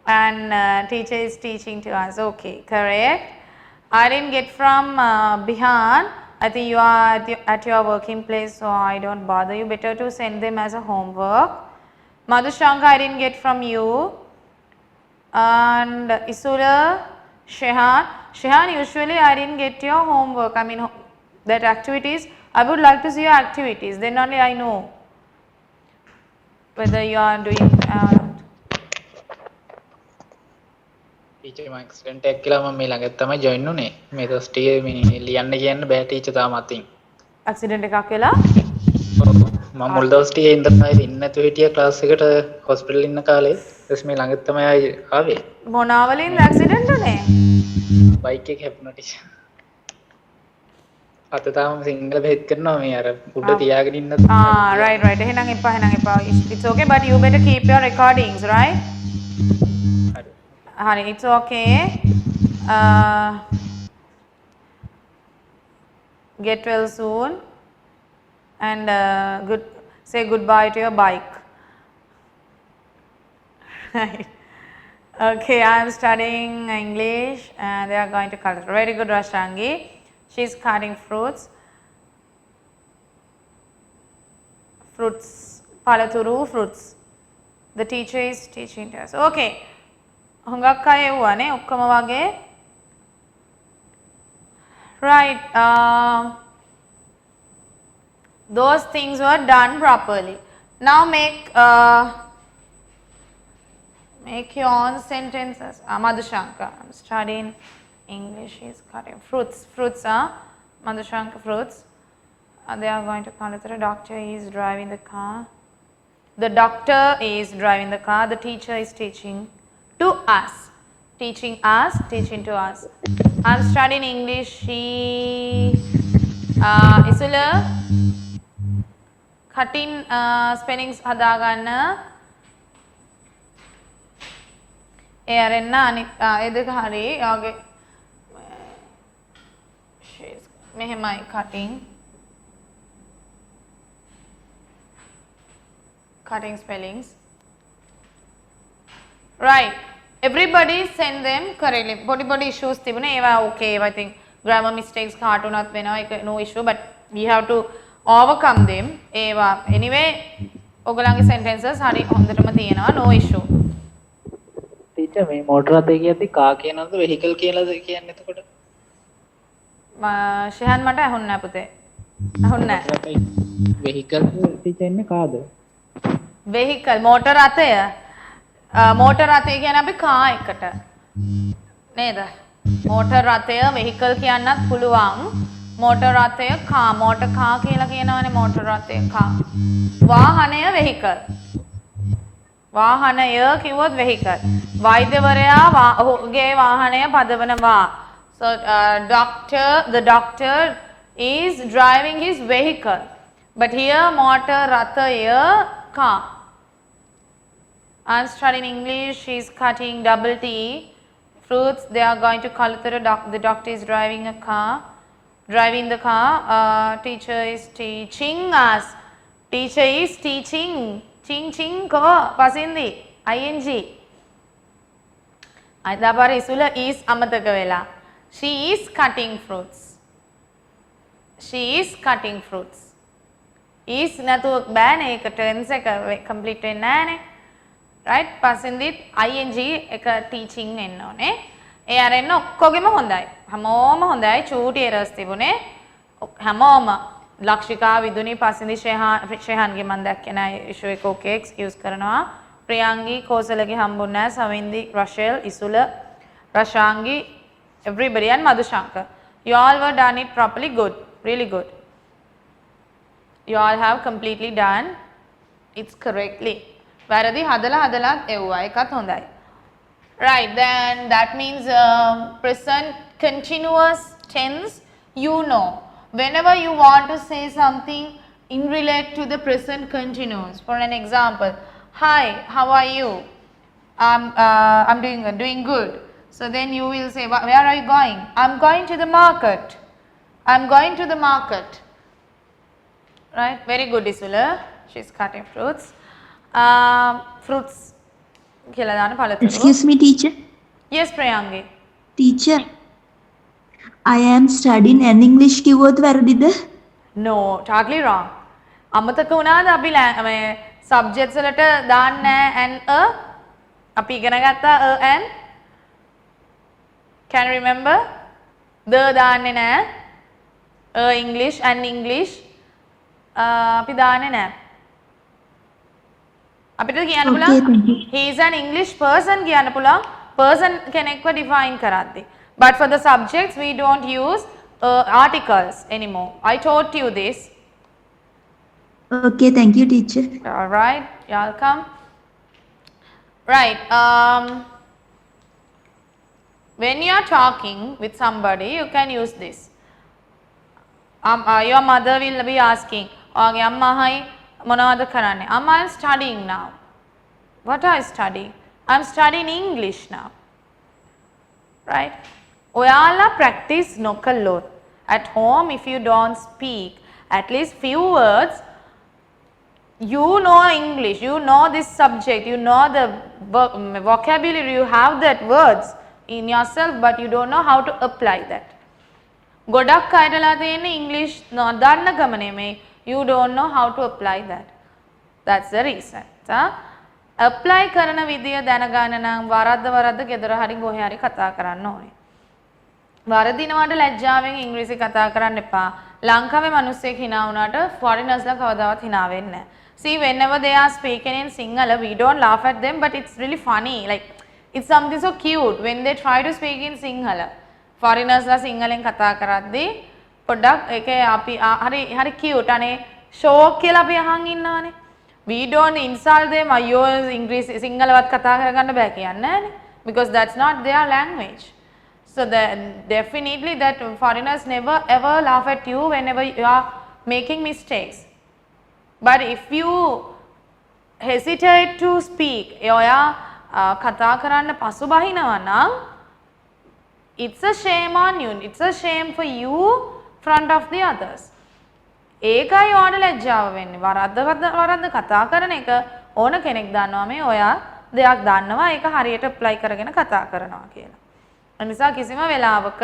And teacher is teaching to us, okay, correct. I didn't get from Bihan. I think you are at your working place, so I don't bother you. Better to send them as a homework. Madhushanka, I didn't get from you. And Isula, Shehan, usually I didn't get your homework. I mean, that activities. I would like to see your activities. Then only I know whether you are doing. Teacher මම accident එකක් කියලා මම මේ ළඟ තමයි join උනේ. මේ දවස් ටිකේ මේ ලියන්න කියන්න බෑ ටීචර් තාම අතින්. accident එකක් වෙලා? මම මුල් දවස් ටිකේ ඉඳන් ආයේ ඉන්න නැතුව හිටියා ක්ලාස් එකට හොස්පිටල් ඉන්න කාලේ. ඊට මේ ළඟ තමයි ආවේ. මොනවලින්ද accident උනේ? බයික් එක හැප්පුණා ටීචර්. අත තාම සිංගල් බෙහෙත් කරනවා මේ අර උඩ තියාගෙන ඉන්න. Right. එහෙනම් එපා. It's okay, but you better keep your recordings, right? Honey, it's okay. Get well soon and say goodbye to your bike. Right. Okay, I am studying English and they are going to cut it. Very good, Rashtangi. She is cutting fruits. Palaturu fruits. The teacher is teaching to us. Okay. හුඟක් අය එව්වනේ ඔක්කොම වගේ. Right. Those things were done properly. Now make your own sentences. Madhushanka, I'm studying English. Is cutting fruits. Fruits are Madhushanka fruits. They are going to call it. The doctor is driving the car. The doctor is driving the car. The teacher is teaching to us, teaching to us. I'm studying English. She Isula cutting spellings හදාගන්න. ඒ අරෙන්න අනිත් ඒ දෙක හරි. ඔයාගේ මෙහෙමයි cutting spellings. Right. Everybody send them correctly. Body issues තිබුණේ ඒවා okay. I think grammar mistakes කාට උනත් වෙනවා. No issue, but we have to overcome them. ඒවා anyway ඔයගලගේ sentences හරි හොඳටම තියෙනවා. No issue. ටීචර් මේ මෝටර අතේ කියද්දි කා කියනවද vehicle කියලාද කියන්නේ එතකොට? ශිහන් මට අහුන්නේ නැහැ පුතේ. අහුන්නේ නැහැ. vehicle ටීචර් ඉන්නේ කාද? vehicle motor රථය. motor රථය කියන්නේ අපි කා එකට. නේද? motor රථය vehicle කියන්නත් පුළුවන්. motor රථය කා motor කා කියලා කියනවනේ motor රථය කා. වාහනය vehicle. වාහනය කිව්වොත් vehicle. වෛද්‍යවරයා ඔහුගේ වාහනය පදවනවා. So the doctor is driving his vehicle. But here motor rathaya car. I'm studying English. She's cutting double T fruits. They are going to call it the doctor is driving a car. Driving the car. Teacher is teaching us. Teacher is teaching. Ching ko pasindi. ing. Adapara isula is amataka vela. She is cutting fruits. She is cutting fruits. Is natu bane එක tense එක complete වෙන්නේ නැහනේ. Right? පස්සෙන්දිත් ing එක teaching එන්න ඕනේ. ඒ අරෙන්න ඔක්කොගෙම හොඳයි. හැමෝම හොඳයි. චූටි errors තිබුණේ. හැමෝම ලක්ෂිකා විදුනි පස්සෙන්දි ශේහන්ගේ මම දැක්කේ නැහැ issue එක okay excuse කරනවා. ප්‍රියංගි කෝසලගේ හම්බුන්නේ නැහැ. සවින්දි රෂෙල් ඉසුල රශාංගි everybody and Madhushanka. You all were done it properly. Good. Really good. You all have completely done it's correctly. වැරදි හදලා එව්වා එකත් හොඳයි. Right, then that means present continuous tense. You know, whenever you want to say something in relate to the present continuous. For an example, hi, how are you? I'm doing good. So then you will say, where are you going? I'm going to the market. I'm going to the market. Right, very good Isula. She's cutting fruits. Fruits. Excuse me, teacher. Yes, Priyangi. Teacher, I am studying an English කිව්වොත් වැරදිද? No, totally wrong. අමතක වුණාද අපි මේ subjects වලට දාන්නේ and a අපි ඉගෙන ගත්තා a and can you remember? the දාන්නේ නැහැ. a English and English අපි දාන්නේ නැහැ. අපිට කියන්න Okay, thank පුළුවන් you. he is an English person කියන්න පුළුවන් person කෙනෙක්ව define කරද්දී. But for the subjects we don't use articles anymore. I taught you this. Okay, thank you, teacher. All right, you're welcome. Right. When you are talking with somebody, you can use this. Your mother will be asking, "Okay, amma hai monawada karanne?" "Amma, I am studying now." "What are you studying?" "I am studying English now." Right? Oyala practice nokalot. At home, if you don't speak at least few words, you know English, you know this subject, you know the vocabulary, you have that words in yourself, but you don't know how to apply that. ගොඩක් අයටලා තියෙන්නේ English නොදන්න ගම නෙමෙයි, you don't know how to apply that. That's the reason. apply කරන විදිය දැනගන්න නම් වරද්ද ගෙදර හරි ගොහේ හරි කතා කරන්න ඕනේ. වරදිනවට ලැජ්ජාවෙන් ඉංග්‍රීසි කතා කරන්න එපා. ලංකාවේ මිනිස්සෙක් hina වුණාට foreigners ලා කවදාවත් hina වෙන්නේ නැහැ. See, whenever they are speaking in Sinhala, we don't laugh at them, but it's really funny. Like, it's something so cute when they try to speak in Sinhala. Foreigners la Sinhalen katha karaddi පොඩ්ඩක් ඒකේ අපි හරි cute අනේ shock කියලා අපි අහන් ඉන්නවනේ. We don't insult them. අයියෝ ඉංග්‍රීසි සිංහලවත් කතා කරගන්න බෑ කියන්නේ නෑනේ. Because that's not their language. So definitely that foreigners never ever laugh at you whenever you are making mistakes. But if you hesitate to speak, ඔයා කතා කරන්න පසුබහිනවා නම් it's a shame on you. It's a shame for you front of the others. ඒකයි ඔයාට ලැජ්ජාව වෙන්නේ. වරද්ද කතා කරන එක ඕන කෙනෙක් දන්නවා මේ ඔයා දෙයක් දන්නවා ඒක හරියට apply කරගෙන කතා කරනවා කියලා. ඒ නිසා කිසිම වෙලාවක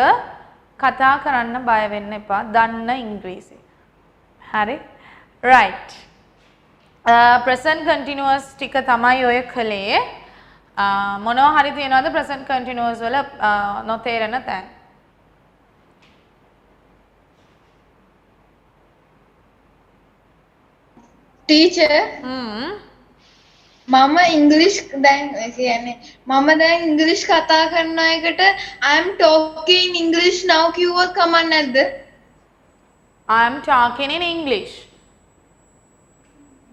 කතා කරන්න බය වෙන්න එපා. දන්න ඉංග්‍රීසි. හරි? Right. Present continuous ටික තමයි ඔය කලේ. මොනවා හරි තියනවාද present continuous වල නොතේරෙන තැන්? ටීචර් මම ඉංග්ලිෂ් දැන් කියන්නේ මම දැන් ඉංග්ලිෂ් කතා කරන එකට I am talking English now කිව්වොත් කමක් නැද්ද? I am talking in English.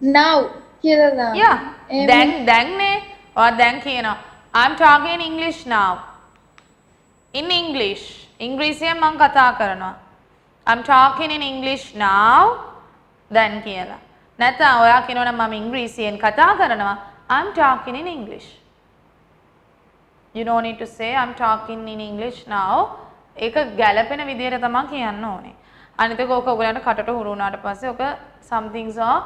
Now කියලා දාන්න. Yeah. දැන්නේ ඔයා දැන් කියනවා I am talking in English now. In English. ඉංග්‍රීසියෙන් මම කතා කරනවා. I am talking in English now. දැන් කියලා. නැත්නම් ඔයා කියනවනම් මම ඉංග්‍රීසියෙන් කතා කරනවා I'm talking in English. You don't need to say I'm talking in English now. ඒක ගැළපෙන විදියට තමයි කියන්න ඕනේ. අනිත් එක ඕක ඔයගලන්ට කටට හුරු වුණාට පස්සේ ඕක some things are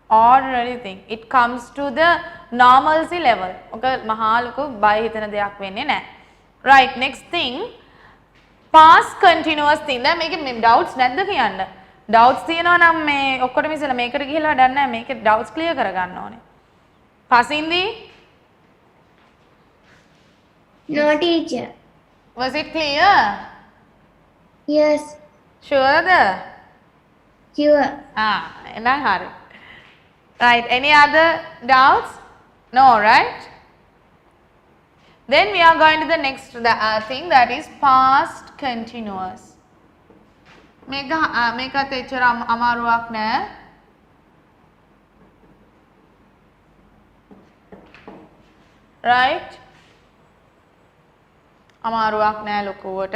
ordinary thing. It comes to the normalcy level. ඕක මහා ලොකු බය හිතෙන දෙයක් වෙන්නේ නැහැ. Right, next thing past continuous thing. දැන් මේකේ doubts නැද්ද කියන්න? doubts තියෙනවා නම් මේ ඔක්කොටම ඉස්සෙල්ලා මේකට ගිහලා වැඩක් නැහැ. මේකේ doubts clear කරගන්න ඕනේ. Pasindi? No, teacher. Was it clear? Yes, Sure da? sure. එහෙනම් හරි. Right, any other doubts? No, right? Then we are going to the next thing, that is past continuous. මේකත් එච්චර අමාරුවක් නෑ. Right? අමාරුවක් නෑ ලොකුවට.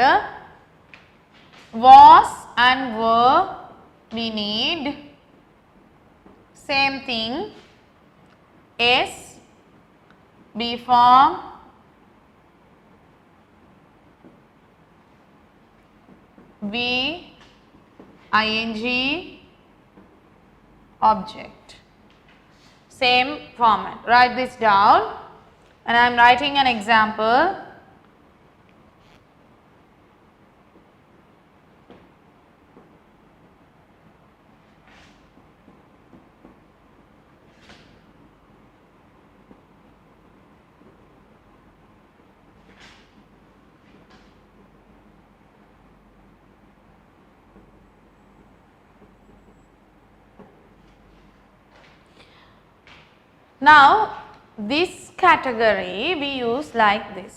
Was and were we need same thing. S, be form, we, ing, object. Same format. Write this down and I am writing an example. Now this category we use like this.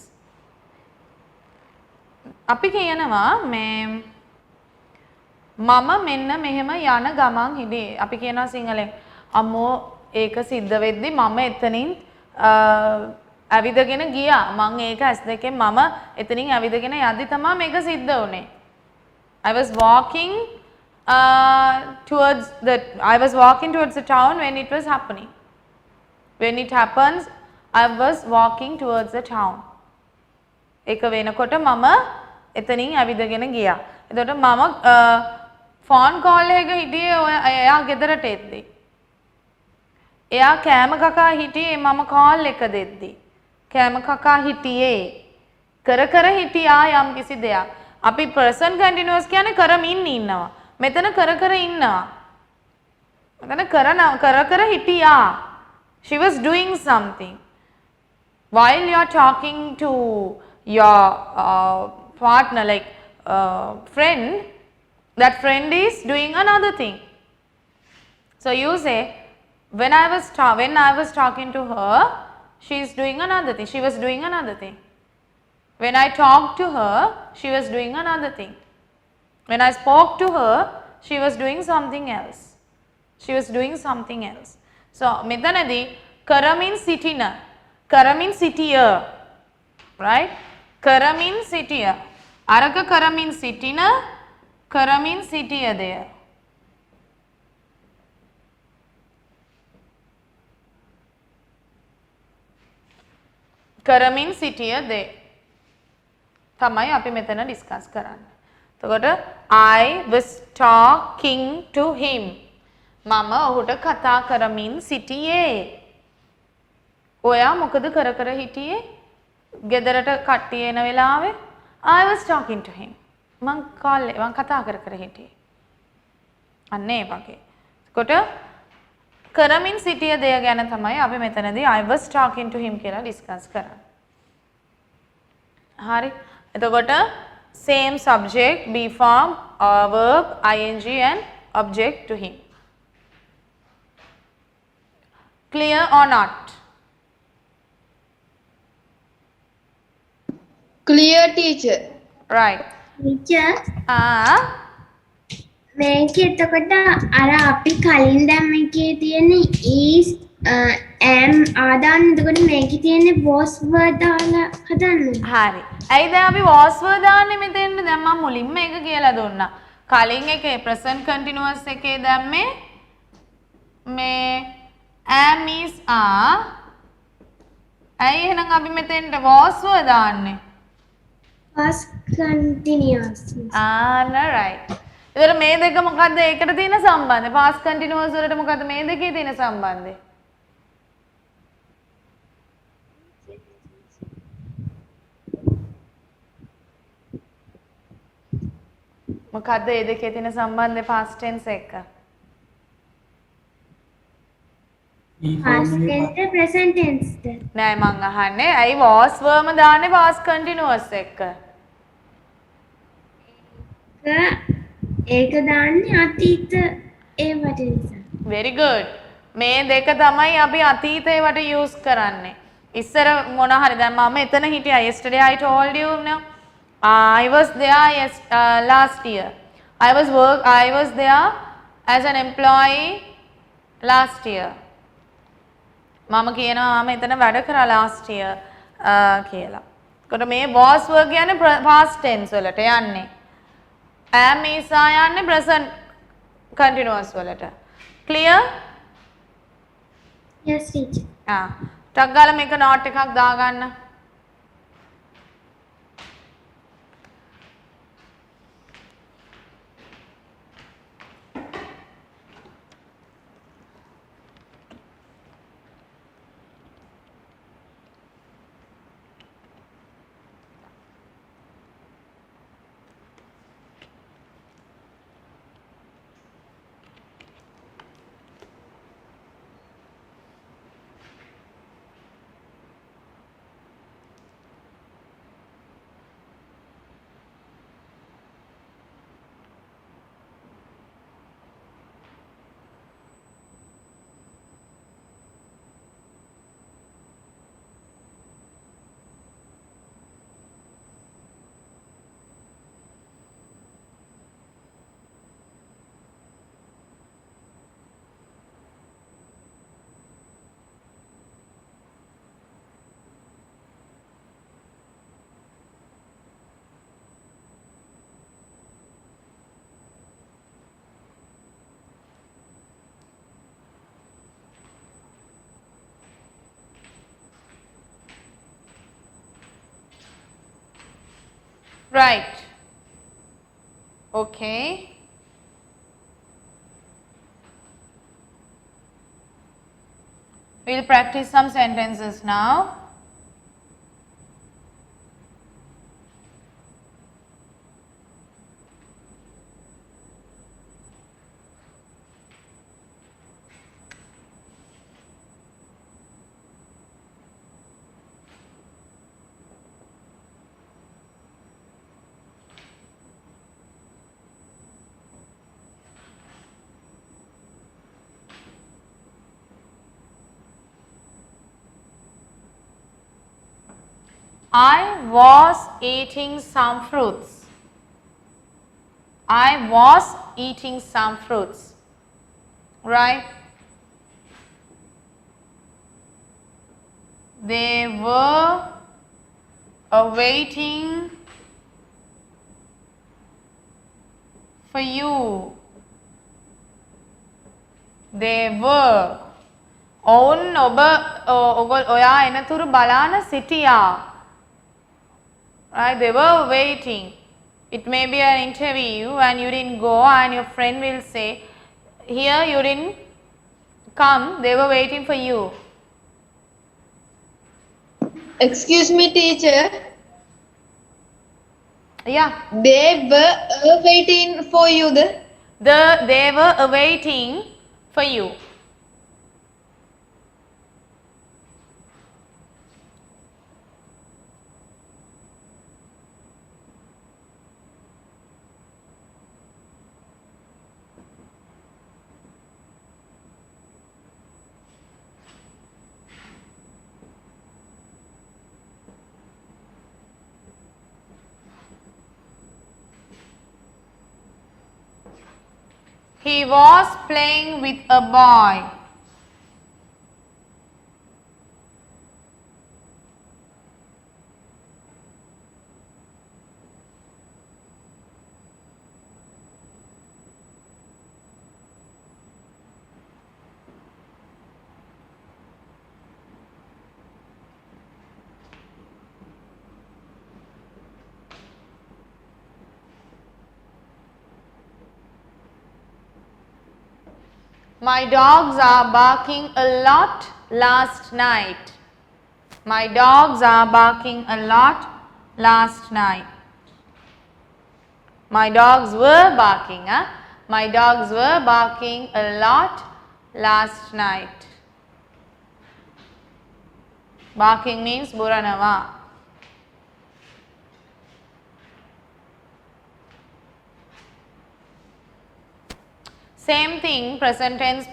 අපි කියනවා මේ මම මෙන්න මෙහෙම යන ගමන් හිටියේ. අපි කියනවා සිංහලෙන් අම්මෝ ඒක සිද්ධ වෙද්දි මම එතනින් ඇවිදගෙන ගියා. මං ඒක ඇස් දෙකෙන් මම එතනින් ඇවිදගෙන යද්දි තමයි මේක සිද්ධ වුනේ. I was walking towards the town when it was happening. When it happens, I was walking towards the town. ඒක වෙනකොට මම එතනින් ඇවිදගෙන ගියා. එතකොට මම ෆෝන් කෝල් එක හිටියේ එයා ගෙදරට එද්දි. එයා කෑම කකා හිටියේ මම කෝල් එක දෙද්දි. කෑම කකා හිටියේ. කර කර හිටියා යම් කිසි දෙයක්. අපි present continuous කියන්නේ කරමින් ඉන්නවා. මෙතන කර කර ඉන්නවා. මෙතන කර කර හිටියා. She was doing something. While you are talking to your partner, like friend, that friend is doing another thing. So you say, when I was talking to her, she is doing another thing. She was doing another thing. When I talked to her, she was doing another thing. When I spoke to her, she was doing something else. She was doing something else. So මෙතනදී කරමින් සිටින, කරමින් සිටිය, right? කරමින් සිටිය. අරක කරමින් සිටින, කරමින් සිටිය දෙය. කරමින් සිටිය දේ. තමයි අපි මෙතන ඩිස්කස් කරන්නේ. එතකොට I was talking to him. මම ඔහුට කතා කරමින් සිටියේ. ඔයා මොකද කර කර හිටියේ? ගෙදරට කට්ටිය එන වෙලාවේ I was talking to him. මං කතා කර කර හිටියේ. අන්න ඒ වගේ. එතකොට කරමින් සිටිය දෙය ගැන තමයි අපි මෙතනදී I was talking to him කියලා ඩිස්කස් කරන්නේ. හරි. එතකොට same subject, be form, verb, ing and object to him. Clear or not? Clear, teacher. Right. teacher මේක එතකොට අර අපි කලින් දැම්ම එකේ තියෙන is am ආදාන එතකොට මේකේ තියෙන was word දාලා හදන්න. හරි. ඇයි දැන් අපි was word දාන්නේ මෙතෙන්ද? දැන් මම මුලින්ම ඒක කියලා දුන්නා. කලින් එකේ present continuous එකේ දැම්මේ මේ am is are. ඇයි එහෙනම් අපි මෙතෙන්ට was word දාන්නේ? past continuous. right. එතකොට මේ දෙක මොකද්ද ඒකට තියෙන සම්බන්ධය? past continuous වලට මොකද්ද මේ දෙකේ තියෙන සම්බන්ධය? මොකද්ද මේ දෙකේ තියෙන සම්බන්ධය past tense එක? past tense present tense. නෑ මං අහන්නේ ඇයි was verb දාන්නේ past continuous එක්ක? ඒක දාන්නේ අතීත ඒවට නිසා. very good. මේ දෙක තමයි අපි අතීත ඒවට use කරන්නේ. ඉස්සර මොන හරි දැන් මම එතන හිටියා. yesterday I told you no. I was there last year. I was there as an employee last year. මම කියනවා මම එතන වැඩ කරා last year කියලා. එතකොට මේ was work කියන්නේ past tense වලට යන්නේ. am is are යන්නේ present continuous වලට. clear? yes teacher. ටක් ගාලා මේක note එකක් දාගන්න. Right. Okay. We'll practice some sentences now. I was eating some fruits. I was eating some fruits. Right? They were awaiting for you. They were. ඔවුන් ඔයා එනතුරු බලාන සිටියා. Right? They were waiting. It may be an interview and you didn't go and your friend will say, here you didn't come, they were waiting for you. Excuse me, teacher. Yeah. They were waiting for you. They were awaiting for you. He was playing with a boy. My dogs are barking a lot last night. My dogs are barking a lot last night. My dogs were barking. My dogs were barking a lot last night. Barking means buranawa. Same thing, present tense,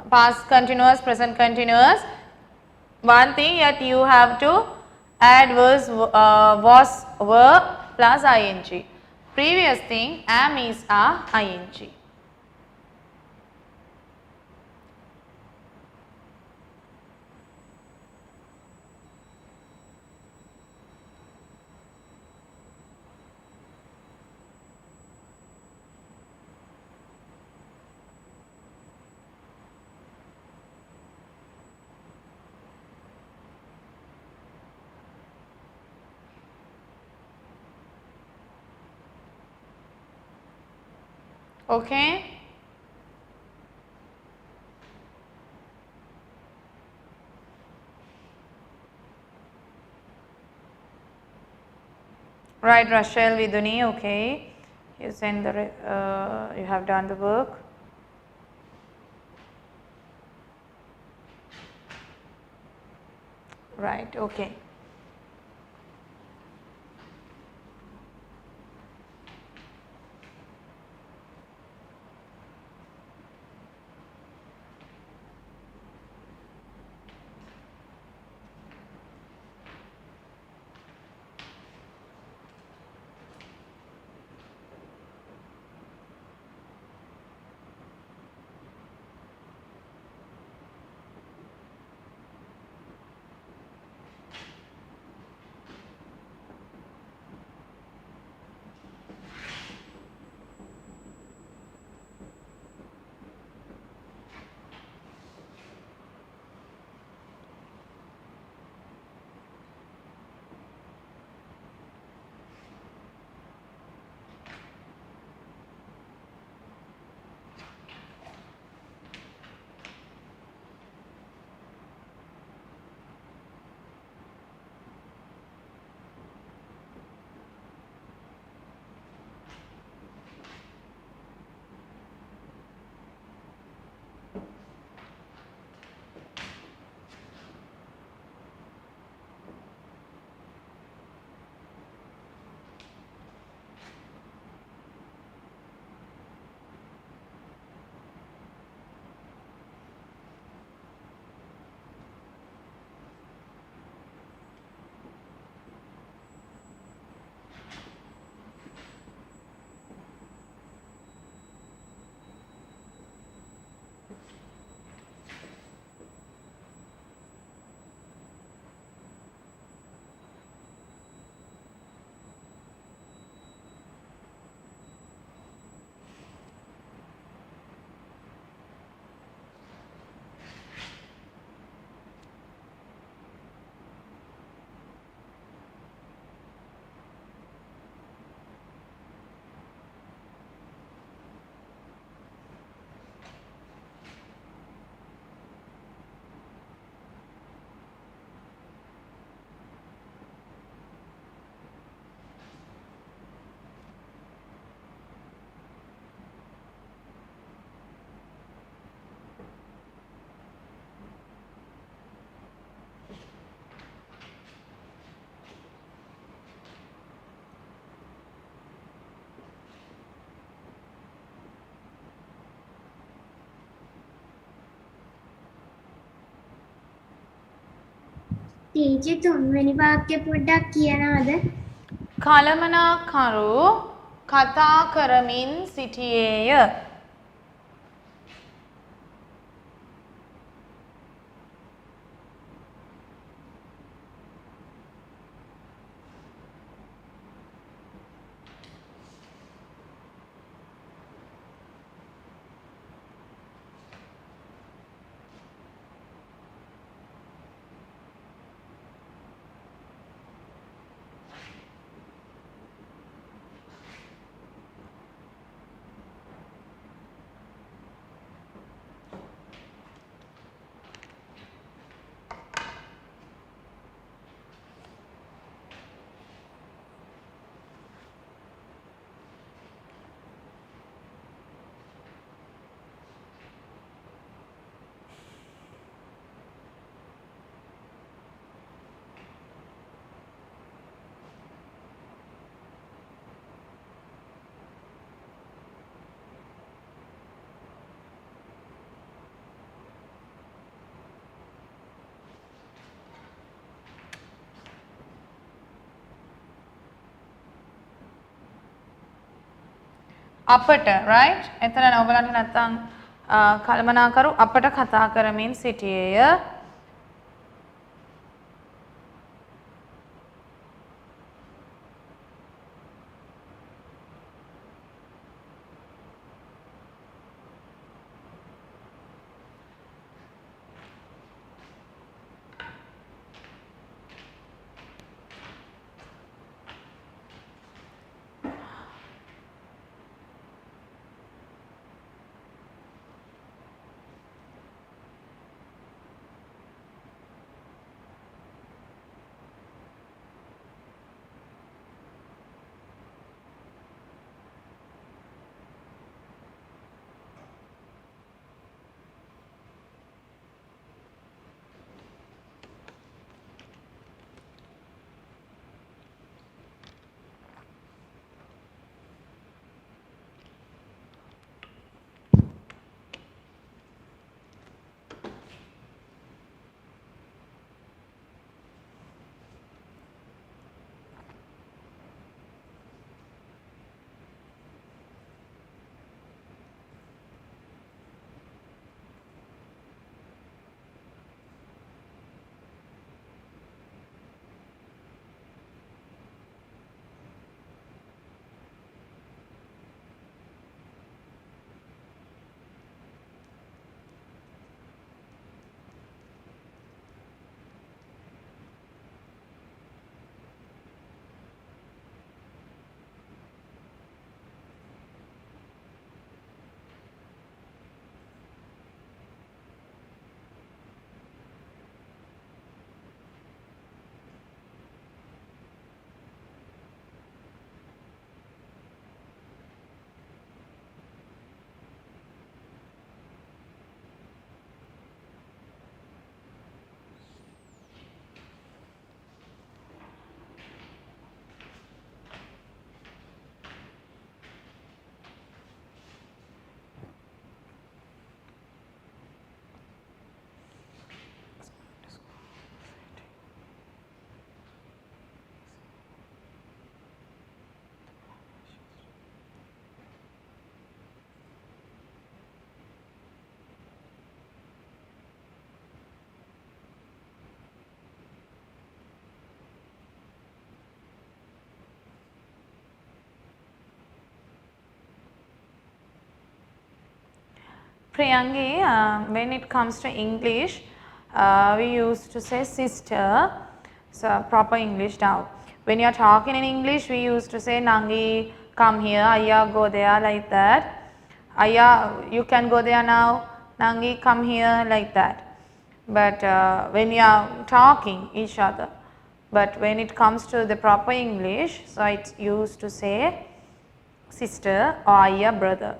past continuous, present continuous. One thing that you have to add was, were plus ing. Previous thing, am, is, are, ing. Okay. Right, Rachel Viduni, okay. You send the, you have done the work. Right, okay. Teacher තුන්වෙනි වාක්‍ය පොඩ්ඩක් කියනවද? කළමනාකරු කතා කරමින් සිටියේය. අපට right එතන ඔයගලන්ට නැත්තම් කළමනාකරු අපට කතා කරමින් සිටියේය. Priyangi, when it comes to English, we used to say sister, so proper English now. When you are talking in English, we used to say Nangi, come here, Ayya, go there, like that. Ayya, you can go there now, Nangi, come here, like that. But when you are talking each other, but when it comes to the proper English, so it's used to say sister or Ayya, brother.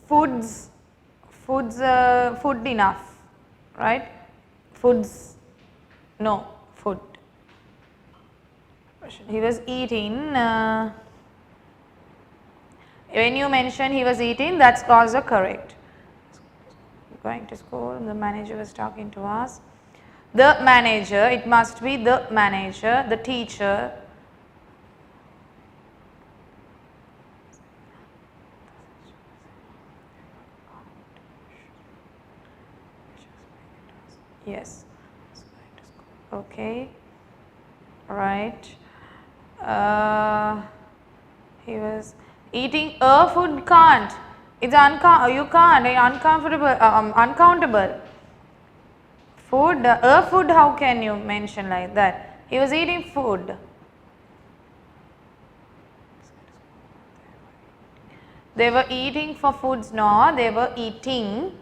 Foods, food enough, right? Foods, no, food. He was eating. When you mention he was eating, that's also correct. Going to school, the manager was talking to us. The manager, it must be the manager, the teacher. Yes. Okay. Right. He was eating a food can't. It's you can't. Uncomfortable. Uncountable. Food. A food. How can you mention like that? He was eating food. They were eating for foods. No, they were eating.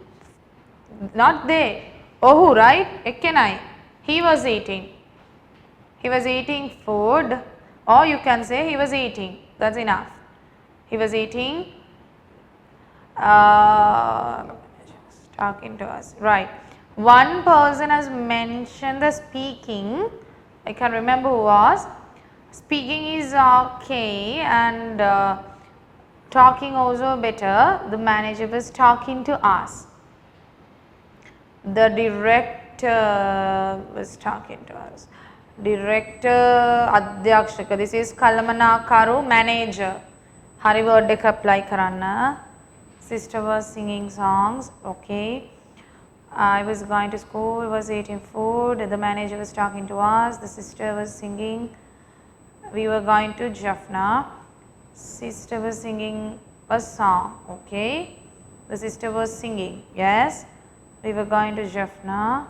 Not they. Oh, right? Ekkenai. He was eating. He was eating food, or you can say he was eating. That's enough. He was eating. Talking to us. Right. One person has mentioned the speaking. I can remember who was. Speaking is okay, and talking also better. The manager was talking to us. The director was talking to us. Director, Adhyakshaka. This is Kalamanakaru, manager. Hari word ek apply karanna. Sister was singing songs. Okay. I was going to school, was eating food. The manager was talking to us. The sister was singing. We were going to Jaffna. Sister was singing a song. Okay. The sister was singing. Yes. We were going to Jaffna.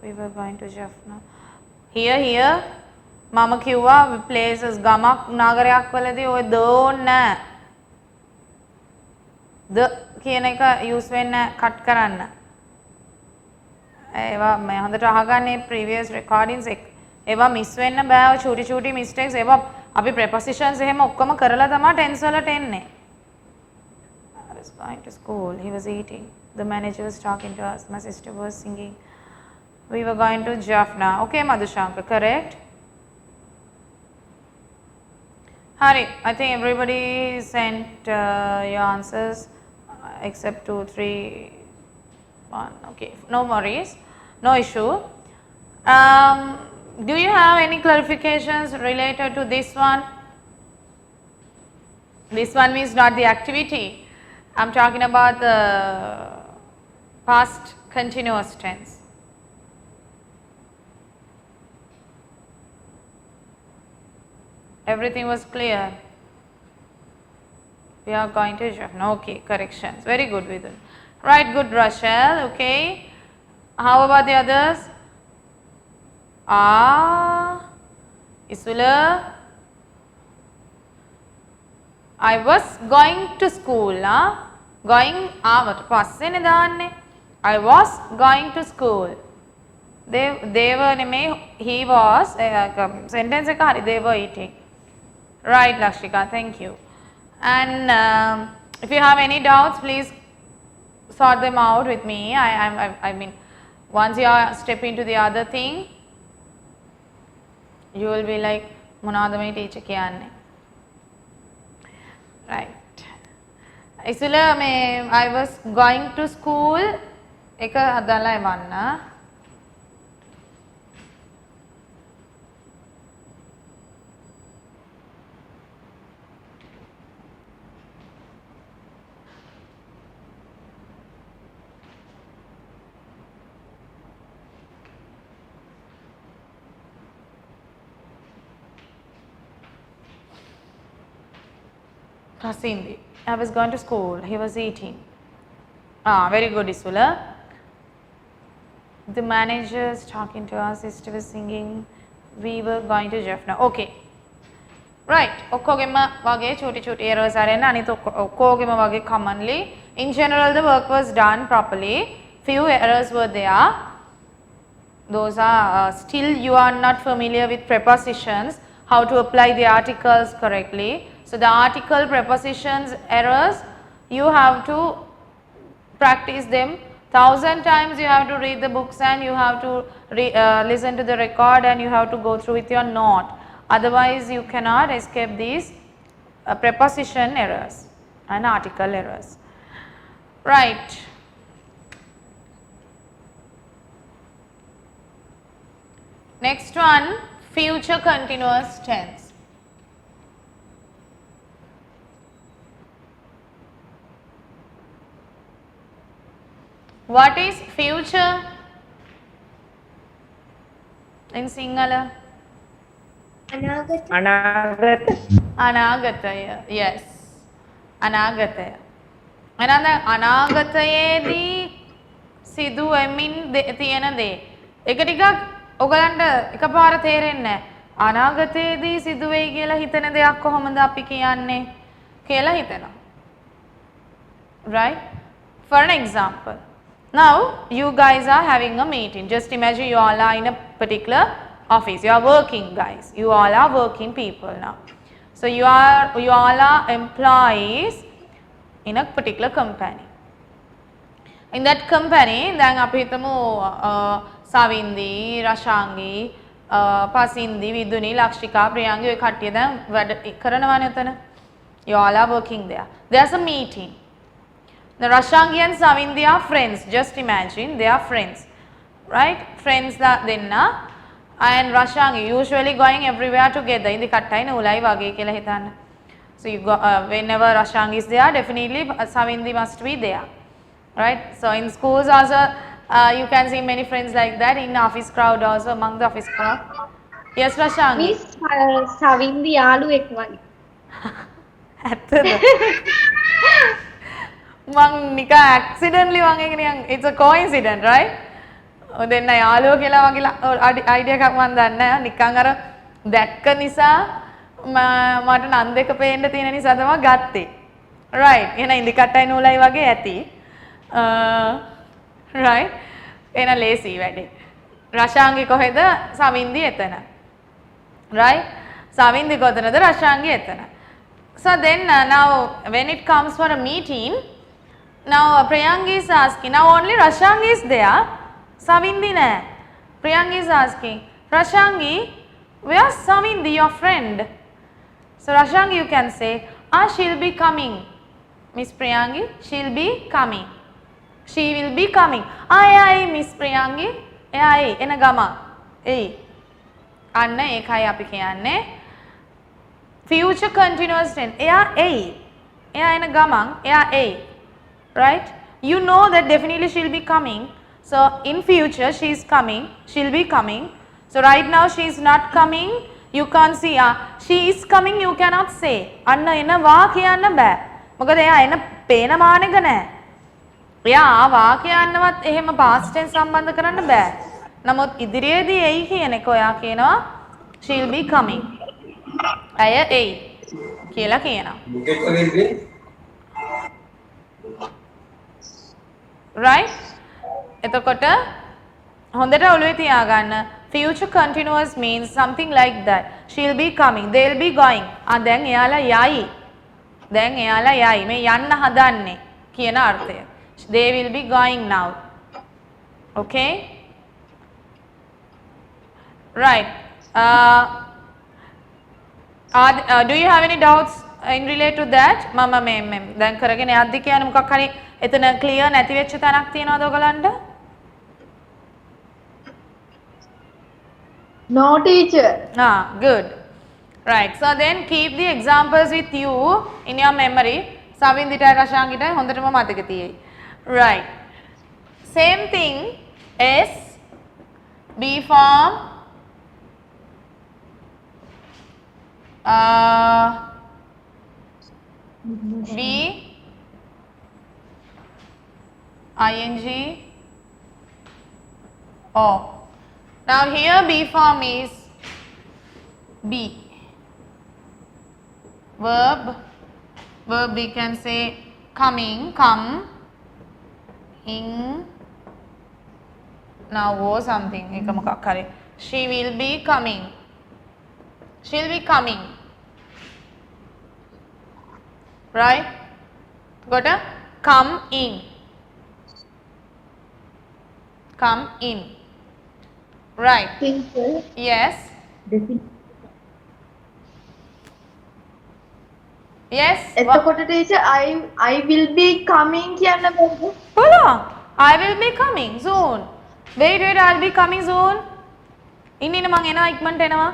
We were going to Jaffna. Here. Mama kiwa places gamak nagarayak waladi oy donna. The කියන එක use වෙන්න cut කරන්න. ඒවා මම හොඳට අහගන්නේ previous recordings එක. ඒවා miss වෙන්න බෑ. චූටි mistakes ඒවා අපි prepositions එහෙම ඔක්කොම කරලා තමයි tense වලට එන්නේ. I was going to school. He was eating. The manager was talking to us. My sister was singing. We were going to Jaffna. Okay, Madhushankar, correct? Hari, I think everybody sent your answers except 2, 3, 1. Okay, no worries, no issue. Do you have any clarifications related to this one? This one means not the activity. I am talking about the past continuous tense. Everything was clear. We are going to Jaffna. Okay, corrections. Very good, Vidun. Right, good, Rachel. Okay. How about the others? Isula. I was going to school. Going I was going to school. They were he was sentence they were eating. Right, Lakshika, thank you. And if you have any doubts, please sort them out with me. I mean, once you step into the other thing, you will be like, Monada me teacher kiyanne. Right. Actually, I was going to school. Eka adala evanna. Kasindi. I was going to school. He was eating. Very good, Isula. The manager is talking to us. Sister was singing. We were going to Jaffna. Okay. Right. Okkogema wage choti errors are enna anitha okkogema wage commonly. In general, the work was done properly. Few errors were there. Those are still you are not familiar with prepositions, how to apply the articles correctly. So, the article prepositions errors You have to practice them 1000 times. You have to read the books and you have to listen to the record and you have to go through with your note. Otherwise, you cannot escape these preposition errors and article errors. Right. Next one, future continuous tense. What is future in Sinhala? අනාගතය. Yes. අනාගතය. එහෙනම් දැන් අනාගතයේදී සිදු වෙමින් තියෙන දේ. ඒක ටිකක් ඔයගලන්ට එකපාර තේරෙන්නේ නැහැ. අනාගතයේදී සිදු වෙයි කියලා හිතන දෙයක් කොහොමද අපි කියන්නේ කියලා හිතනවා. Right? For an example. Now you guys are having a meeting. Just imagine you all are in a particular office. You are working guys. You all are working people now. So you all are employees in a particular company. In that company, දැන් අපි හිතමු සවින්දි, රශාංගි, පසින්දි, විදුනි, ලක්ෂිකා, ප්‍රියංගි ඔය කට්ටිය දැන් වැඩ කරනවානේ උතන. You all are working there. There's a meeting. The Rashangi and Savindi are friends. Just imagine they are friends, right? Friends denna and Rashangi usually going everywhere together. In the kattai nulai wage kiyala hitanna. So you go, whenever Rashangi is there, definitely Savindi must be there, right? So in schools also you can see many friends like that. In office crowd also, among the office crowd. Yes, Rashangi. Miss Savindi යාළුවෙක් වගේ. ඇත්තද? මං නිකන් accidentally මං ඒක නිකන් it's a coincidence, right? ඔය දෙන්න යාළුවෝ කියලා වගේ idea එකක් මං දන්නේ නැහැ. නිකන් අර දැක්ක නිසා මට නන් දෙක පේන්න තියෙන නිසා තමයි ගත්තේ. right. එහෙනම් ඉන්දි කට්ටයි නූලයි වගේ ඇති. right. එහෙනම් ලේසි වැඩේ. රශාංගි කොහෙද? සවින්දි එතන. right. සවින්දි කොතනද? රශාංගි එතන. So then now when it comes for a meeting, now Priyangi is asking, now only Rashangi is there, Savindi ne. Priyangi is asking, Rashangi, where is Savindi, your friend? So Rashangi you can say, she'll be coming. Miss Priyangi, she'll be coming. She will be coming. Ay, Miss Priyangi, ay, ena gama. Ei. Anna ekai api kiyanne. Future continuous tense. එයා එයි. එයා එන ගමන් එයා එයි. Right? You know that definitely she'll be coming. So in future she is coming. She'll be coming. So right now she is not coming. You can't see. She is coming. You cannot say. අන්න එනවා කියන්න බෑ. මොකද එයා එන පේන මානෙක නෑ. එයා ආවා කියන්නවත් එහෙම past tense සම්බන්ධ කරන්න බෑ. නමුත් ඉදිරියේදී එයි කියන එක ඔයා කියනවා she'll be coming. ඇය එයි කියලා කියනවා. right? එතකොට හොඳට ඔළුවේ තියාගන්න future continuous means something like that. She'll be coming, they'll be going. දැන් එයාලා යයි. දැන් එයාලා යයි. මේ යන්න හදන්නේ කියන අර්ථය. They will be going now. Okay? Right. Do you have any doubts in relate to that? මම මේ දැන් කරගෙන යද්දි කියන්නේ මොකක් හරි එතන clear නැති වෙච්ච තැනක් තියනවද ඔයගලන්ට? No teacher. Good. Right. So then keep the examples with you in your memory. සවින්දිටයි රශාංගිටයි හොඳටම මතක තියෙයි. Right. Same thing is B form, B, ing, O. Now here B form is B. Verb we can say coming, come, ing. Now O something. She will be coming. She'll be coming. Right? එතකොට come in. Come in. Right. teacher. Yes. Yes. එතකොට teacher I will be coming කියන්න බැරිද? පුළුවන්. I will be coming soon. Wait, I'll be coming soon. ඉන්න මං එනවා ඉක්මනට එනවා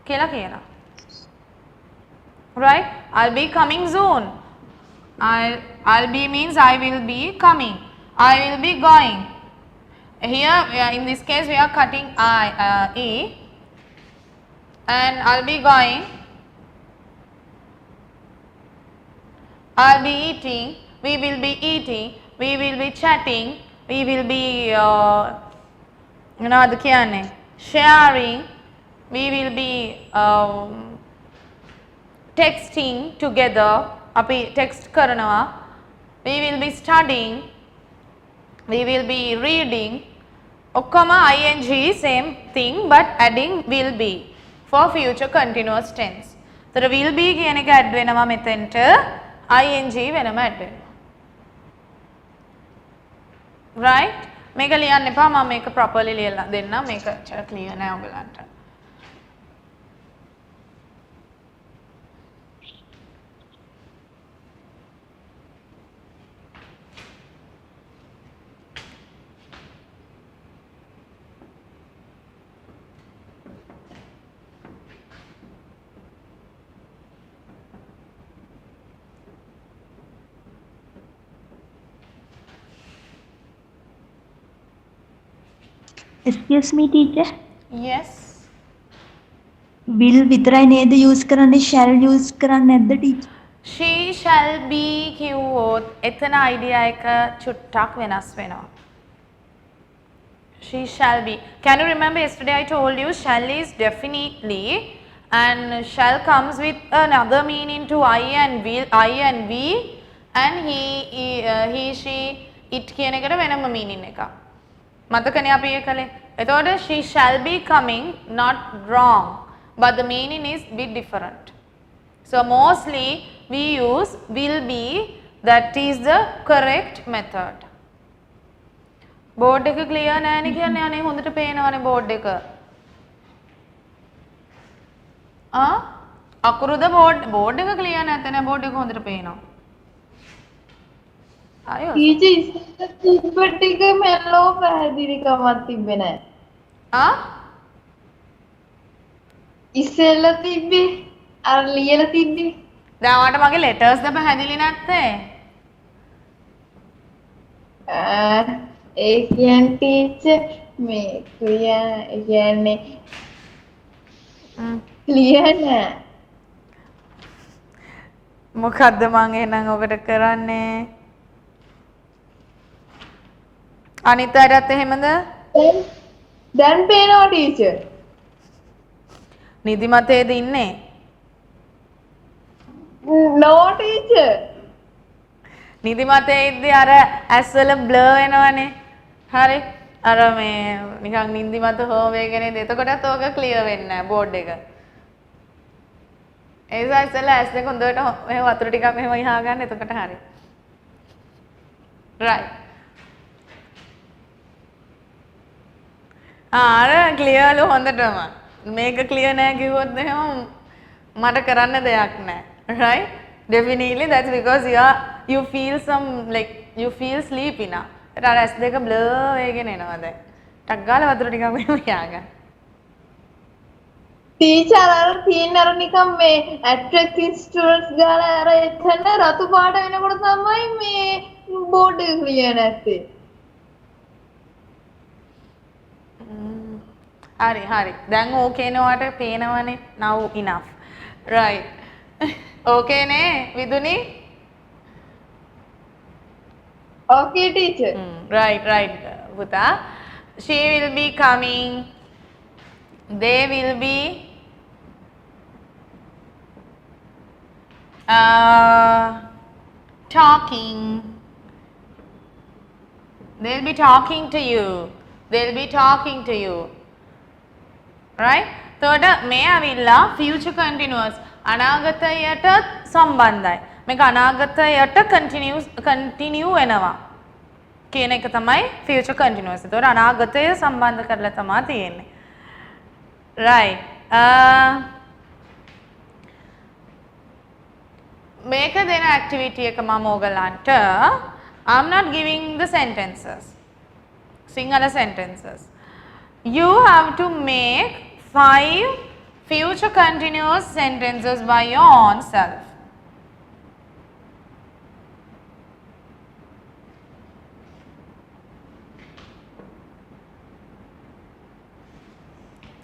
කියලා කියනවා. Right? I'll be coming soon. I'll be means I will be coming. I will be going. Here in this case we are cutting e and I'll be going. I'll be eating. We will be eating. We will be chatting. We will be මොනවද කියන්නේ? Sharing. We will be texting together. අපි text කරනවා. We will be studying. We will be reading. ඔක්කොම ing same thing but adding will be for future continuous tense. තර will be කියන එක add වෙනවා මෙතෙන්ට ing වෙනම add වෙනවා. Right? මේක ලියන්න එපා මම මේක properly ලියලා දෙන්නම් මේක clear නෑ ඔයගලන්ට. Excuse me teacher. Yes. will විතරයි නේද use කරන්නේ shall use කරන්නේ නැද්ද teacher? She shall be කිව්වොත් එතන idea එක චුට්ටක් වෙනස් වෙනවා. She shall be. Can you remember yesterday I told you shall is definitely and shall comes with another meaning to I and we and he she it කියන එකට වෙනම meaning එකක්. මතකනේ අපි ඒ කලේ. එතකොට she shall be coming not wrong but the meaning is bit different. So mostly we use will be, that is the correct method. Board එක clear නෑනේ කියන්නේ අනේ හොඳට පේනවනේ board එක. අකුරුද board එක clear නැත්නම් board එක හොඳට පේනවා. අයියෝ. teacher ඉස්සෙල්ලා තිබ්බ ටික මෙලෝ පැහැදිලිකමක් තිබ්බේ නෑ. ඉස්සෙල්ලා තිබ්බේ අර ලියලා තිබ්බේ. දැන් ඔයාලට මගේ letters ද පැහැදිලි නැත්තේ? ඒ කියන්නේ teacher මේ කියන්නේ clear නෑ. මොකද්ද මං එහෙනම් ඔකට කරන්නේ? අනිත් අයටත් එහෙමද? දැන් පේනවා teacher. නිදිමතේද ඉන්නේ? no teacher. නිදිමතේ ඉද්දි අර ඇස්වල බ්ලර් වෙනවනේ. හරි. අර මේ නිකන් නිදිමත හෝ වේගනේ. එතකොටත් ඕක ක්ලියර් වෙන්නේ නැහැ බෝඩ් එක. ඒ නිසා ඉස්සෙල්ලා ඇස් දෙක හොඳට මෙහෙම වතුර ටිකක් මෙහෙම ඉහා ගන්න. එතකොට හරි. right. අර ක්ලියර්ලු හොඳටම. මේක ක්ලියර් නැහැ කිව්වොත් එහෙම මට කරන්න දෙයක් නැහැ. right? Definitely that's because you feel some like you feel sleepy now. අර ඇස් දෙක බ්ලර් වෙගෙන එනවා දැන්. ටක් ගාලා වතුර ටිකක් මෙහෙම යාගන්න. teacher අර තියෙන අර නිකන් මේ attractive students ගාලා අර එතන රතු පාට වෙනකොට තමයි මේ බෝඩ් එක clear නැත්තේ. හරි. දැන් ඕකේ නෝට පේනවනේ. now enough. right. okay නේ විදුනි? okay teacher. right පුතා. she will be coming. they will be talking. they'll be talking to you. they'll be talking to you. right? එතකොට මේ ඇවිල්ලා future continuous අනාගතයට සම්බන්ධයි. මේක අනාගතයට කන්ටිනියු වෙනවා කියන එක තමයි future continuous. ඒතකොට අනාගතය සම්බන්ධ කරලා තමයි තියෙන්නේ. right. මේක දෙන activity එක මම ඔයගලන්ට I'm not giving the sentences. Sinhala sentences. You have to make 5 future continuous sentences by your own self.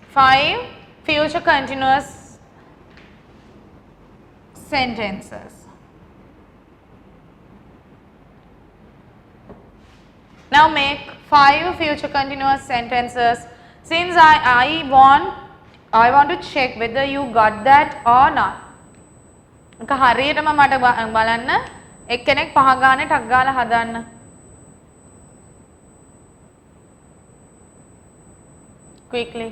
Five future continuous sentences. Now make 5 future continuous sentences. Since I want to check whether you got that or not. ඒක හරියටම මට බලන්න එක්කෙනෙක් පහ ගානේ ටක් ගාලා හදන්න. Quickly.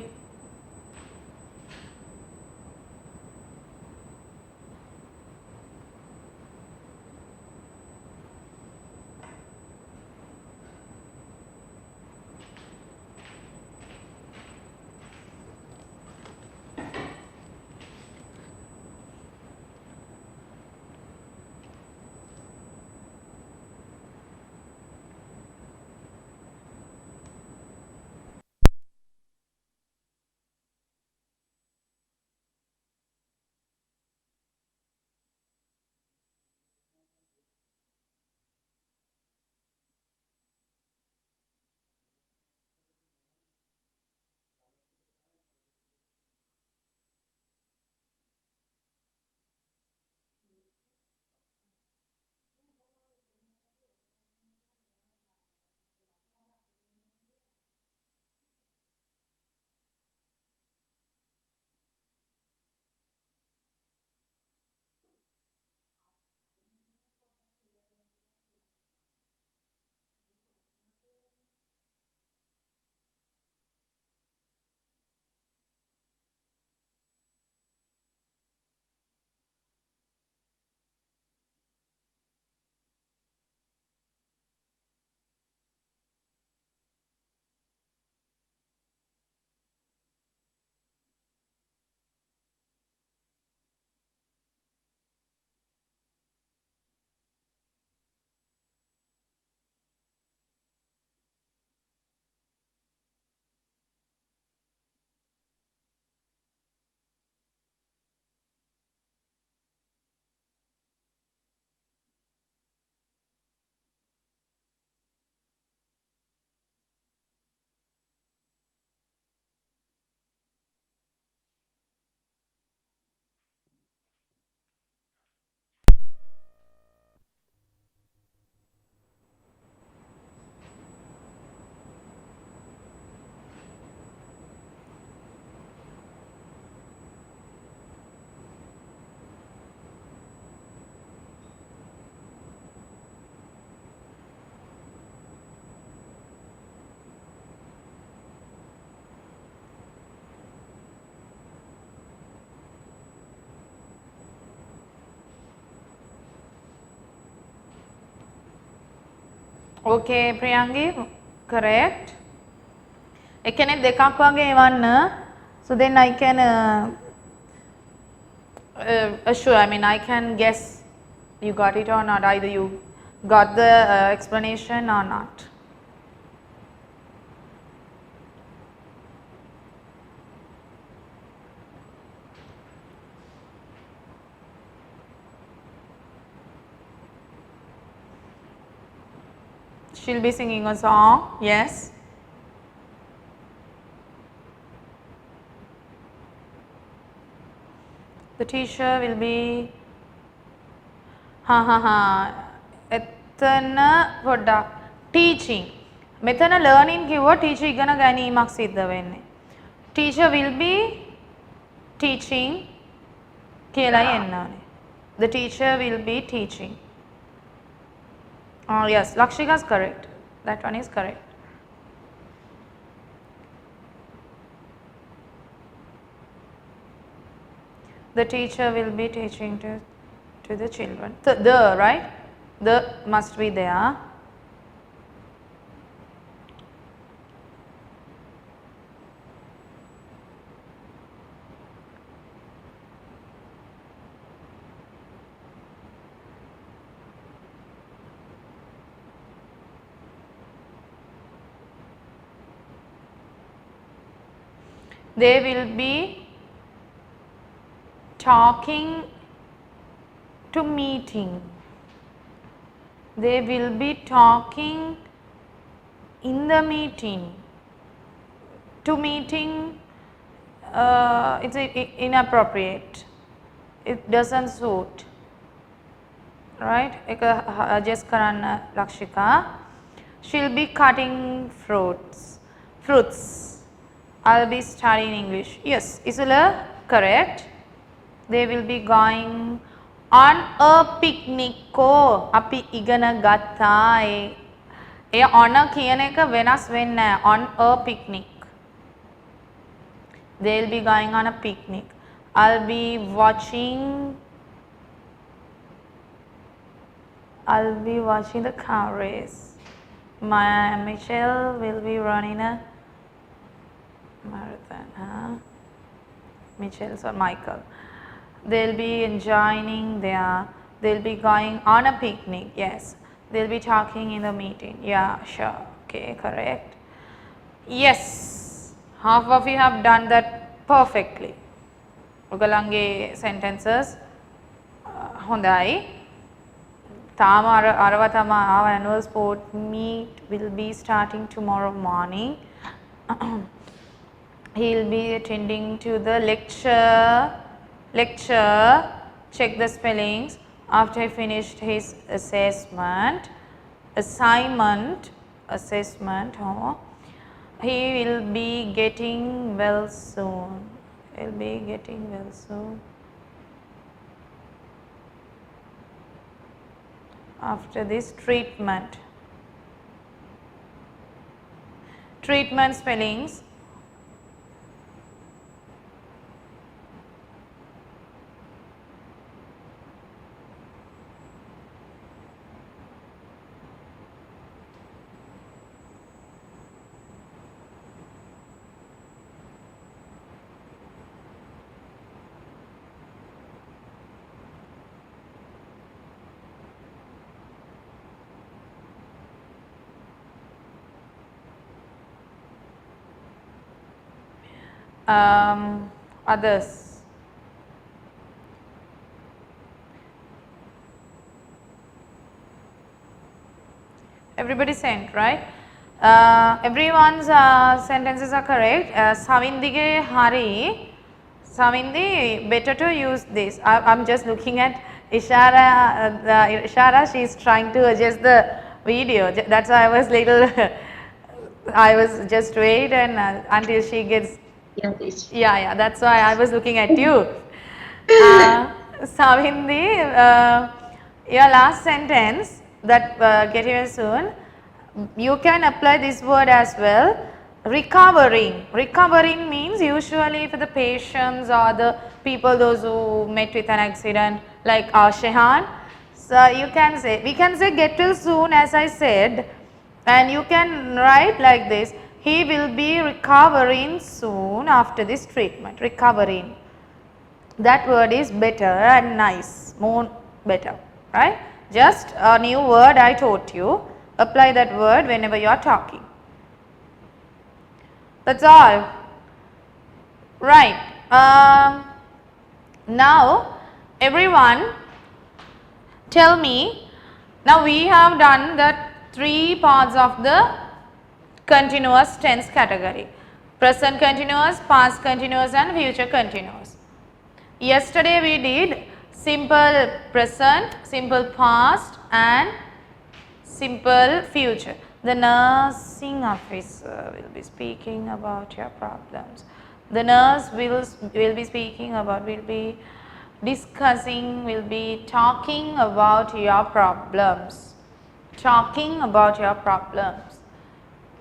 Okay, Priyangi, correct. එකෙනෙක් දෙකක් වගේ එවන්න. So then I can assure, I mean I can guess you got it or not, either you got the explanation or not. She'll be singing a song, yes. The teacher will be එතන පොඩ්ඩක් teaching. මෙතන learning කිව්වා teacher ඉගෙන ගැනීමක් සිද්ධ වෙන්නේ. Teacher will be teaching කියලා එන්න ඕනේ. The teacher will be teaching. Oh yes, Lakshika is correct. That one is correct. The teacher will be teaching to the children. The, right? The must be there. They will be talking to meeting. They will be talking in the meeting. To meeting, it's inappropriate. It doesn't suit. Right? Just Karana Lakshika. She'll be cutting fruits. I'll be studying English. Yes, Isula, correct. They will be going on a picnic. Api igana gatta e on a කියන එක වෙනස් වෙන්නේ on a picnic. They'll be going on a picnic. I'll be watching the car race. Michelle will be running a marathon. Michelle's or Michael. They'll be enjoying they'll be going on a picnic. Yes. They'll be talking in the meeting. Yeah, sure. Okay, correct. Yes. Half of you have done that perfectly. ඔගලන්ගේ sentences හොඳයි. තාම අරව තමයි our annual sport meet will be starting tomorrow morning. He'll be attending to the lecture, check the spellings after he finished his assignment. He will be getting well soon. After this treatment spellings. Others. Everybody sent, right? Everyone's sentences are correct. Savindige hari. Savindi, better to use this. I'm just looking at Ishara, she's trying to adjust the video. That's why I was I was just wait and until she gets. Yeah, that's why I was looking at you. Savindi, your last sentence that getting well soon, you can apply this word as well. Recovering means usually for the patients or the people those who met with an accident like Shehan. So we can say get well soon as I said, and you can write like this. He will be recovering soon after this treatment. Recovering. That word is better and nice, more better, right? Just a new word I taught you. Apply that word whenever you are talking. That's all. Right. Now, everyone tell me, now we have done the 3 parts of the continuous tense category. Present continuous, past continuous and future continuous. Yesterday we did simple present, simple past and simple future. The nursing officer will be speaking about your problems. The nurse will be speaking about, will be discussing, will be talking about your problems. Talking about your problems.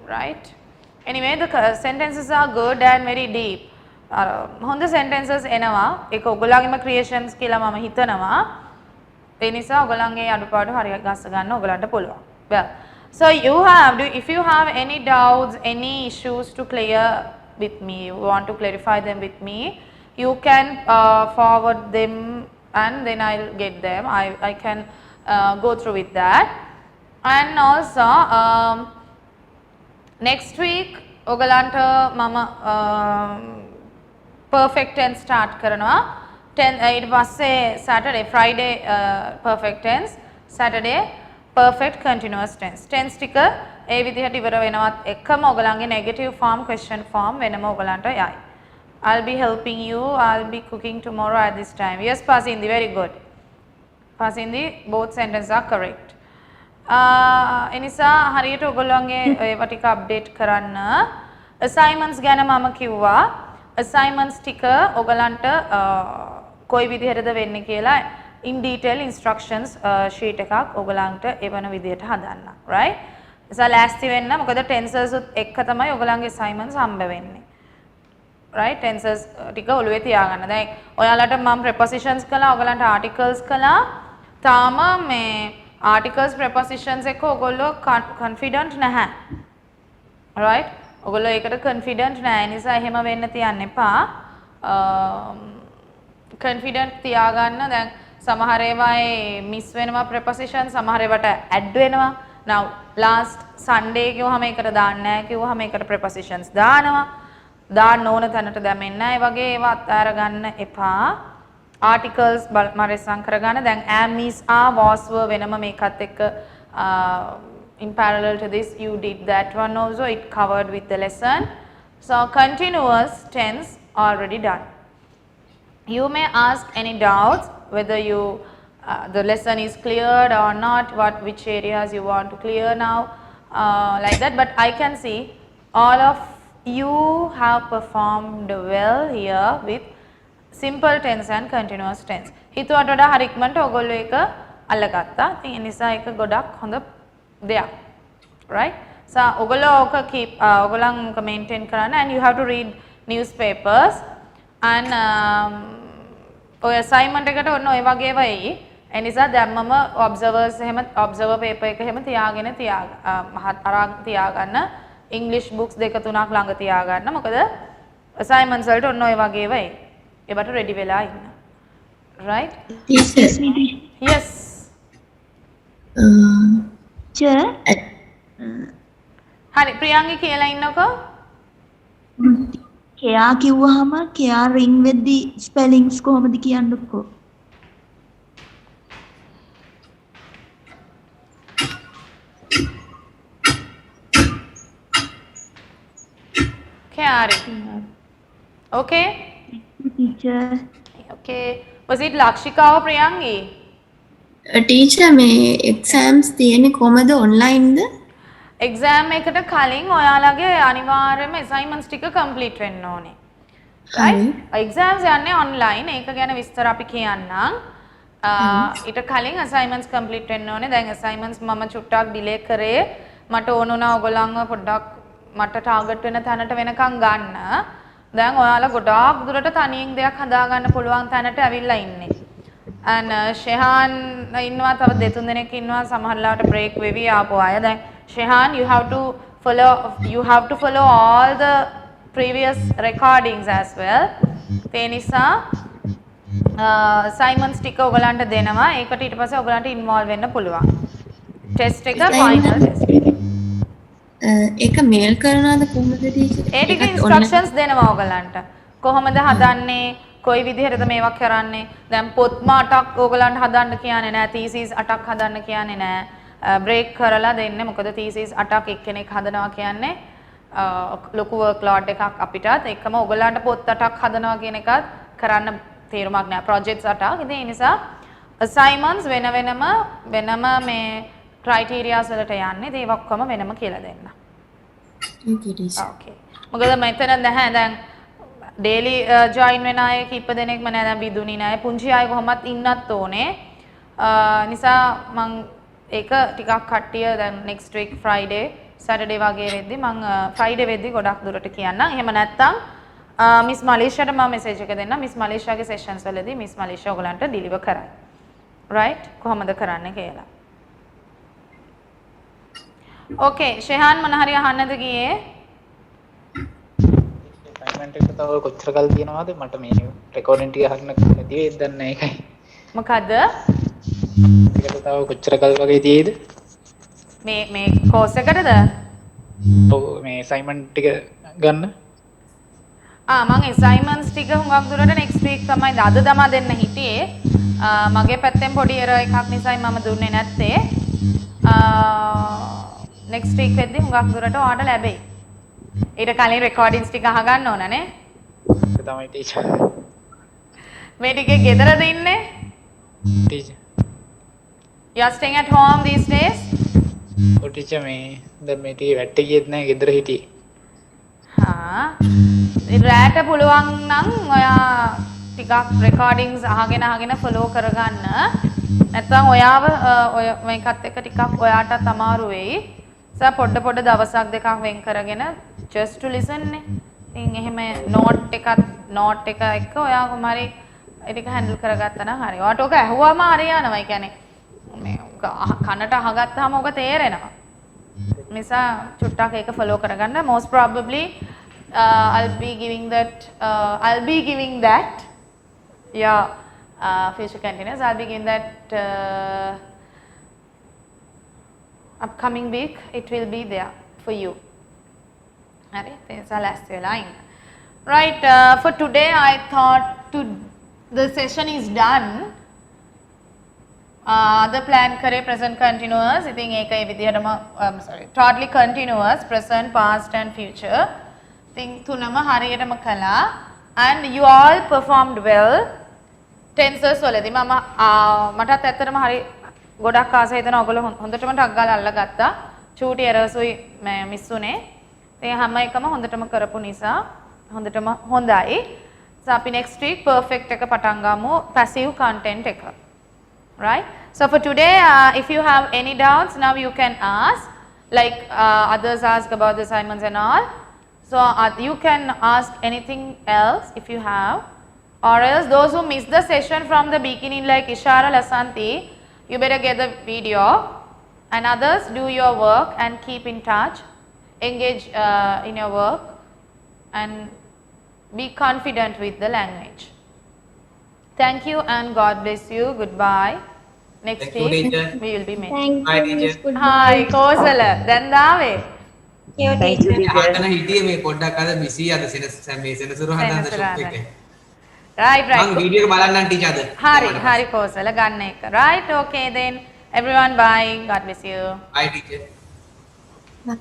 Right? Anyway, the sentences are good and very deep. හොඳ sentences එනවා. ඒක ඔයගොල්ලන්ගේම creations කියලා මම හිතනවා. ඒ නිසා ඔයගලන්ගේ අඩුපාඩු හරියට ගස්ස ගන්න ඔයගලන්ට පුළුවන්. Well, so you have to, if you have any doubts, any issues to clear with me, you want to clarify them with me, you can forward them and then I'll get them. I can go through with that. And also next week ඔයගලන්ට මම perfect tense start කරනවා. ඊට පස්සේ Saturday, Friday perfect tense, Saturday perfect continuous tense. tense ටික ඒ විදිහට ඉවර වෙනවත් එකම ඔයගලන්ගේ negative form, question form වෙනම ඔයගලන්ට යයි. I'll be helping you. I'll be cooking tomorrow at this time. Yes, Pasindi, very good. Pasindi, both sentences are correct. එනිසා හරියට ඔයගොල්ලන්ගේ ඒවා ටික අප්ඩේට් කරන්න. assignments ගැන මම කිව්වා. assignments ටික ඔයගලන්ට කොයි විදිහටද වෙන්නේ කියලා in detail instructions sheet එකක් ඔයගලන්ට එවන විදිහට හදන්න. right? එසා ලෑස්ති වෙන්න. මොකද tenses උත් එක්ක තමයි ඔයගලන්ගේ assignments හම්බ වෙන්නේ. right? tenses ටික ඔළුවේ තියාගන්න. දැන් ඔයාලට මම prepositions කළා, ඔයගලන්ට articles කළා. තාම මේ articles prepositions එක ඔයගොල්ලෝ confident නැහැ. right? ඔයගොල්ලෝ ඒකට confident නැහැ. ඒ නිසා එහෙම වෙන්න තියන්න එපා. confident තියාගන්න. දැන් සමහර ඒවායේ miss වෙනවා preposition, සමහර ඒවාට add වෙනවා. now last Sunday කිව්වහම ඒකට දාන්න නැහැ කිව්වහම ඒකට prepositions දානවා. දාන්න ඕන තැනට දැම්මෙන්නේ නැහැ. ඒ වගේ ඒවා අත්හැර ගන්න එපා. articles මරෙස්සම් කරගන්න. දැන් am, is, are, was, were වෙනම මේකත් එක්ක in parallel to this you did that one also, it covered with the lesson. So continuous tense already done. You may ask any doubts whether you the lesson is cleared or not, which areas you want to clear now, like that. But I can see all of you have performed well here with simple tense and continuous tense. හිතුවට වඩා හරි ඉක්මනට ඔයගොල්ලෝ ඒක අල්ලගත්තා. ඉතින් ඒ නිසා ඒක ගොඩක් හොඳ දෙයක්. right? So ඔයගොල්ලෝ ඔක keep ඔයගොල්ලන් ඔක maintain කරන්න, and you have to read newspapers and ඔය assignment එකට ඔන්න ඔය වගේ ඒවා එයි. ඒ නිසා දැම්මම observers එහෙම observer paper එක එහෙම තියාගෙන තියාගන්න. English books දෙක තුනක් ළඟ තියාගන්න. මොකද assignments වලට ඔන්න ඔය වගේ ඒවා එයි. ඒවට ready වෙලා ඉන්න. right? yes. හරි ප්‍රියංගි කියලා ඉන්නකෝ. කෙයා කිව්වහම කෙයා රින් වෙද්දි ස්පෙලිංස් කොහොමද කියන්නකෝ? Keari. okay? teacher. okay. was it Lakshika or Priyangi? Teacher මේ එක්සෑම්ස් තියෙන්නේ කොහමද ඔන්ලයින්ද? එක්සෑම් එකට කලින් ඔයාලගේ අනිවාර්යයෙන්ම assignments ටික complete වෙන්න ඕනේ. right? exams යන්නේ online. ඒක ගැන විස්තර අපි කියන්නම්. ඊට කලින් assignments complete වෙන්න ඕනේ. දැන් assignments මම චුට්ටක් delay කරේ. මට ඕන වුණා ඔයගොල්ලන්ව පොඩ්ඩක් මට target වෙන තැනට වෙනකන් ගන්න. දැන් ඔයාලා ගොඩාක් දුරට තනියෙන් දෙයක් හදාගන්න පුළුවන් තැනට ඇවිල්ලා ඉන්නේ. and Shehan ඉන්නවා, තව දෙතුන් දෙනෙක් ඉන්නවා, සමහරලාට break වෙවි ආපු අය. දැන් Shehan, you have to follow all the previous recordings as well. ඒ නිසා assignments ටික ඔයගලන්ට දෙනවා. ඒකට ඊට පස්සේ ඔයගලන්ට involve වෙන්න පුළුවන්. test එක final test එක. ඒක මේල් කරනවද කොහොමද ටීචර්? ඒ ටික instructions දෙනවා ඔයගලන්ට. කොහොමද හදන්නේ? කොයි විදිහටද මේවා කරන්නේ? දැන් පොත් 8ක් ඔයගලන්ට හදන්න කියන්නේ නැහැ. thesis 8ක් හදන්න කියන්නේ නැහැ. break කරලා දෙන්නේ. මොකද thesis 8ක් එක්කෙනෙක් හදනවා කියන්නේ ලොකු work load එකක් අපිටත්. ඒකම ඔයගලන්ට පොත් 8ක් හදනවා කියන එකත් කරන්න තේරුමක් නැහැ. projects 8ක්. ඉතින් ඒ නිසා assignments වෙනම මේ criteria වලට යන්නේ. ඒක ඔක්කොම වෙනම කියලා දෙන්න. okay teacher. okay. මොකද මෙතන නැහැ දැන් daily join වෙන අය කීප දෙනෙක්ම නෑ. දැන් බිදුනි නෑ. පුංචි අය කොහොමත් ඉන්නත් ඕනේ. නිසා මම ඒක ටිකක් කට්ටිය දැන් next week Friday Saturday වගේ වෙද්දි මම Friday වෙද්දි ගොඩක් දුරට කියන්නම්. එහෙම නැත්නම් මිස් මලීෂාට මම message එක දෙන්නම්. මිස් මලීෂාගේ sessions වලදී මිස් මලීෂා ඔයගලන්ට deliver කරයි. right කොහොමද කරන්න කියලා. okay ශෙහාන් මොන හරි අහන්නද ගියේ? assignment එක තව කොච්චර කල් තියෙනවද මට මේ recording ටික අහන්න නැති වෙයිද දන්නේ නැහැ ඒකයි. මොකද්ද? ඒකට තව කොච්චර කල් වගේ තියෙයිද? මේ course එකටද? ඔව් මේ assignment ටික ගන්න. මම assignments ටික හුඟක් දුරට next week තමයි අද දමා දෙන්න හිටියේ. මගේ පැත්තෙන් පොඩි error එකක් නිසායි මම දුන්නේ නැත්තේ. next week වෙද්දි හුඟක් දුරට ඔයාලට ලැබෙයි. ඊට කලින් recordings ටික අහගන්න ඕන නේ. ඒක තමයි ටීචර්. මේ ටිකේ ගෙදරද ඉන්නේ? Teacher. You are staying at home these days? ඔව් ටීචර් මේ දැන් මේ ටික වැට්ටේ ගියෙත් නැහැ ගෙදර හිටියේ. රෑට පුළුවන් නම් ඔයා ටිකක් recordings අහගෙන follow කරගන්න. නැත්නම් ඔයාව ඔය මේකත් එක්ක ටිකක් ඔයාටත් අමාරු වෙයි. පොඩ දවසක් දෙකක් වෙන් කරගෙන just to listen නේ. ඉතින් එහෙම note එක එක්ක ඔයා කොහමරි ඒක handle කරගත්තා නම් හරි. ඔයාට ඔක ඇහුවාම හරියනවා. ඒ කියන්නේ මේ කනට අහගත්තාම ඔක තේරෙනවා. නිසා චුට්ටක් ඒක follow කරගන්න. most probably I'll be giving that yeah future continuous. I'll be giving that upcoming week. It will be there for you. Right, for today I thought the session is done. The plan kare present continuous. I think ekai vidiyatama totally continuous, present, past and future. Think tunama hariyatama kala and you all performed well. Tenses වලදී මම මටත් ඇත්තටම හරි ගොඩක් ආස හිතෙනවා ඔයගොල්ලෝ හොඳටම ටක් ගාලා අල්ලගත්තා. චූටි errors උයි මිස් උනේ. ඒ හැම එකම හොඳටම කරපු නිසා හොඳටම හොඳයි. So අපි next week perfect එක පටන් ගමු passive content එක. Right? So for today if you have any doubts now you can ask like others ask about the assignments and all. So you can ask anything else if you have, or else those who missed the session from the beginning like Ishara Lasanti, you better get the video, and others do your work and keep in touch, engage in your work and be confident with the language. Thank you and God bless you. Goodbye. Next Thank you, week teacher. we will be met. Thank Bye, you, teacher. Miss. Good Hi Kosala. Then Dave. ආතන හිටියේ මේ පොඩ්ඩක් අද busy අද මේ සෙනසුරු හදන්න shop එකේ. Right. මම video එක බලන්නම් ටීචර් අද. Hari Kosala ගන්න එක. Right, okay then everyone bye. God bless you. Bye teacher. Bye.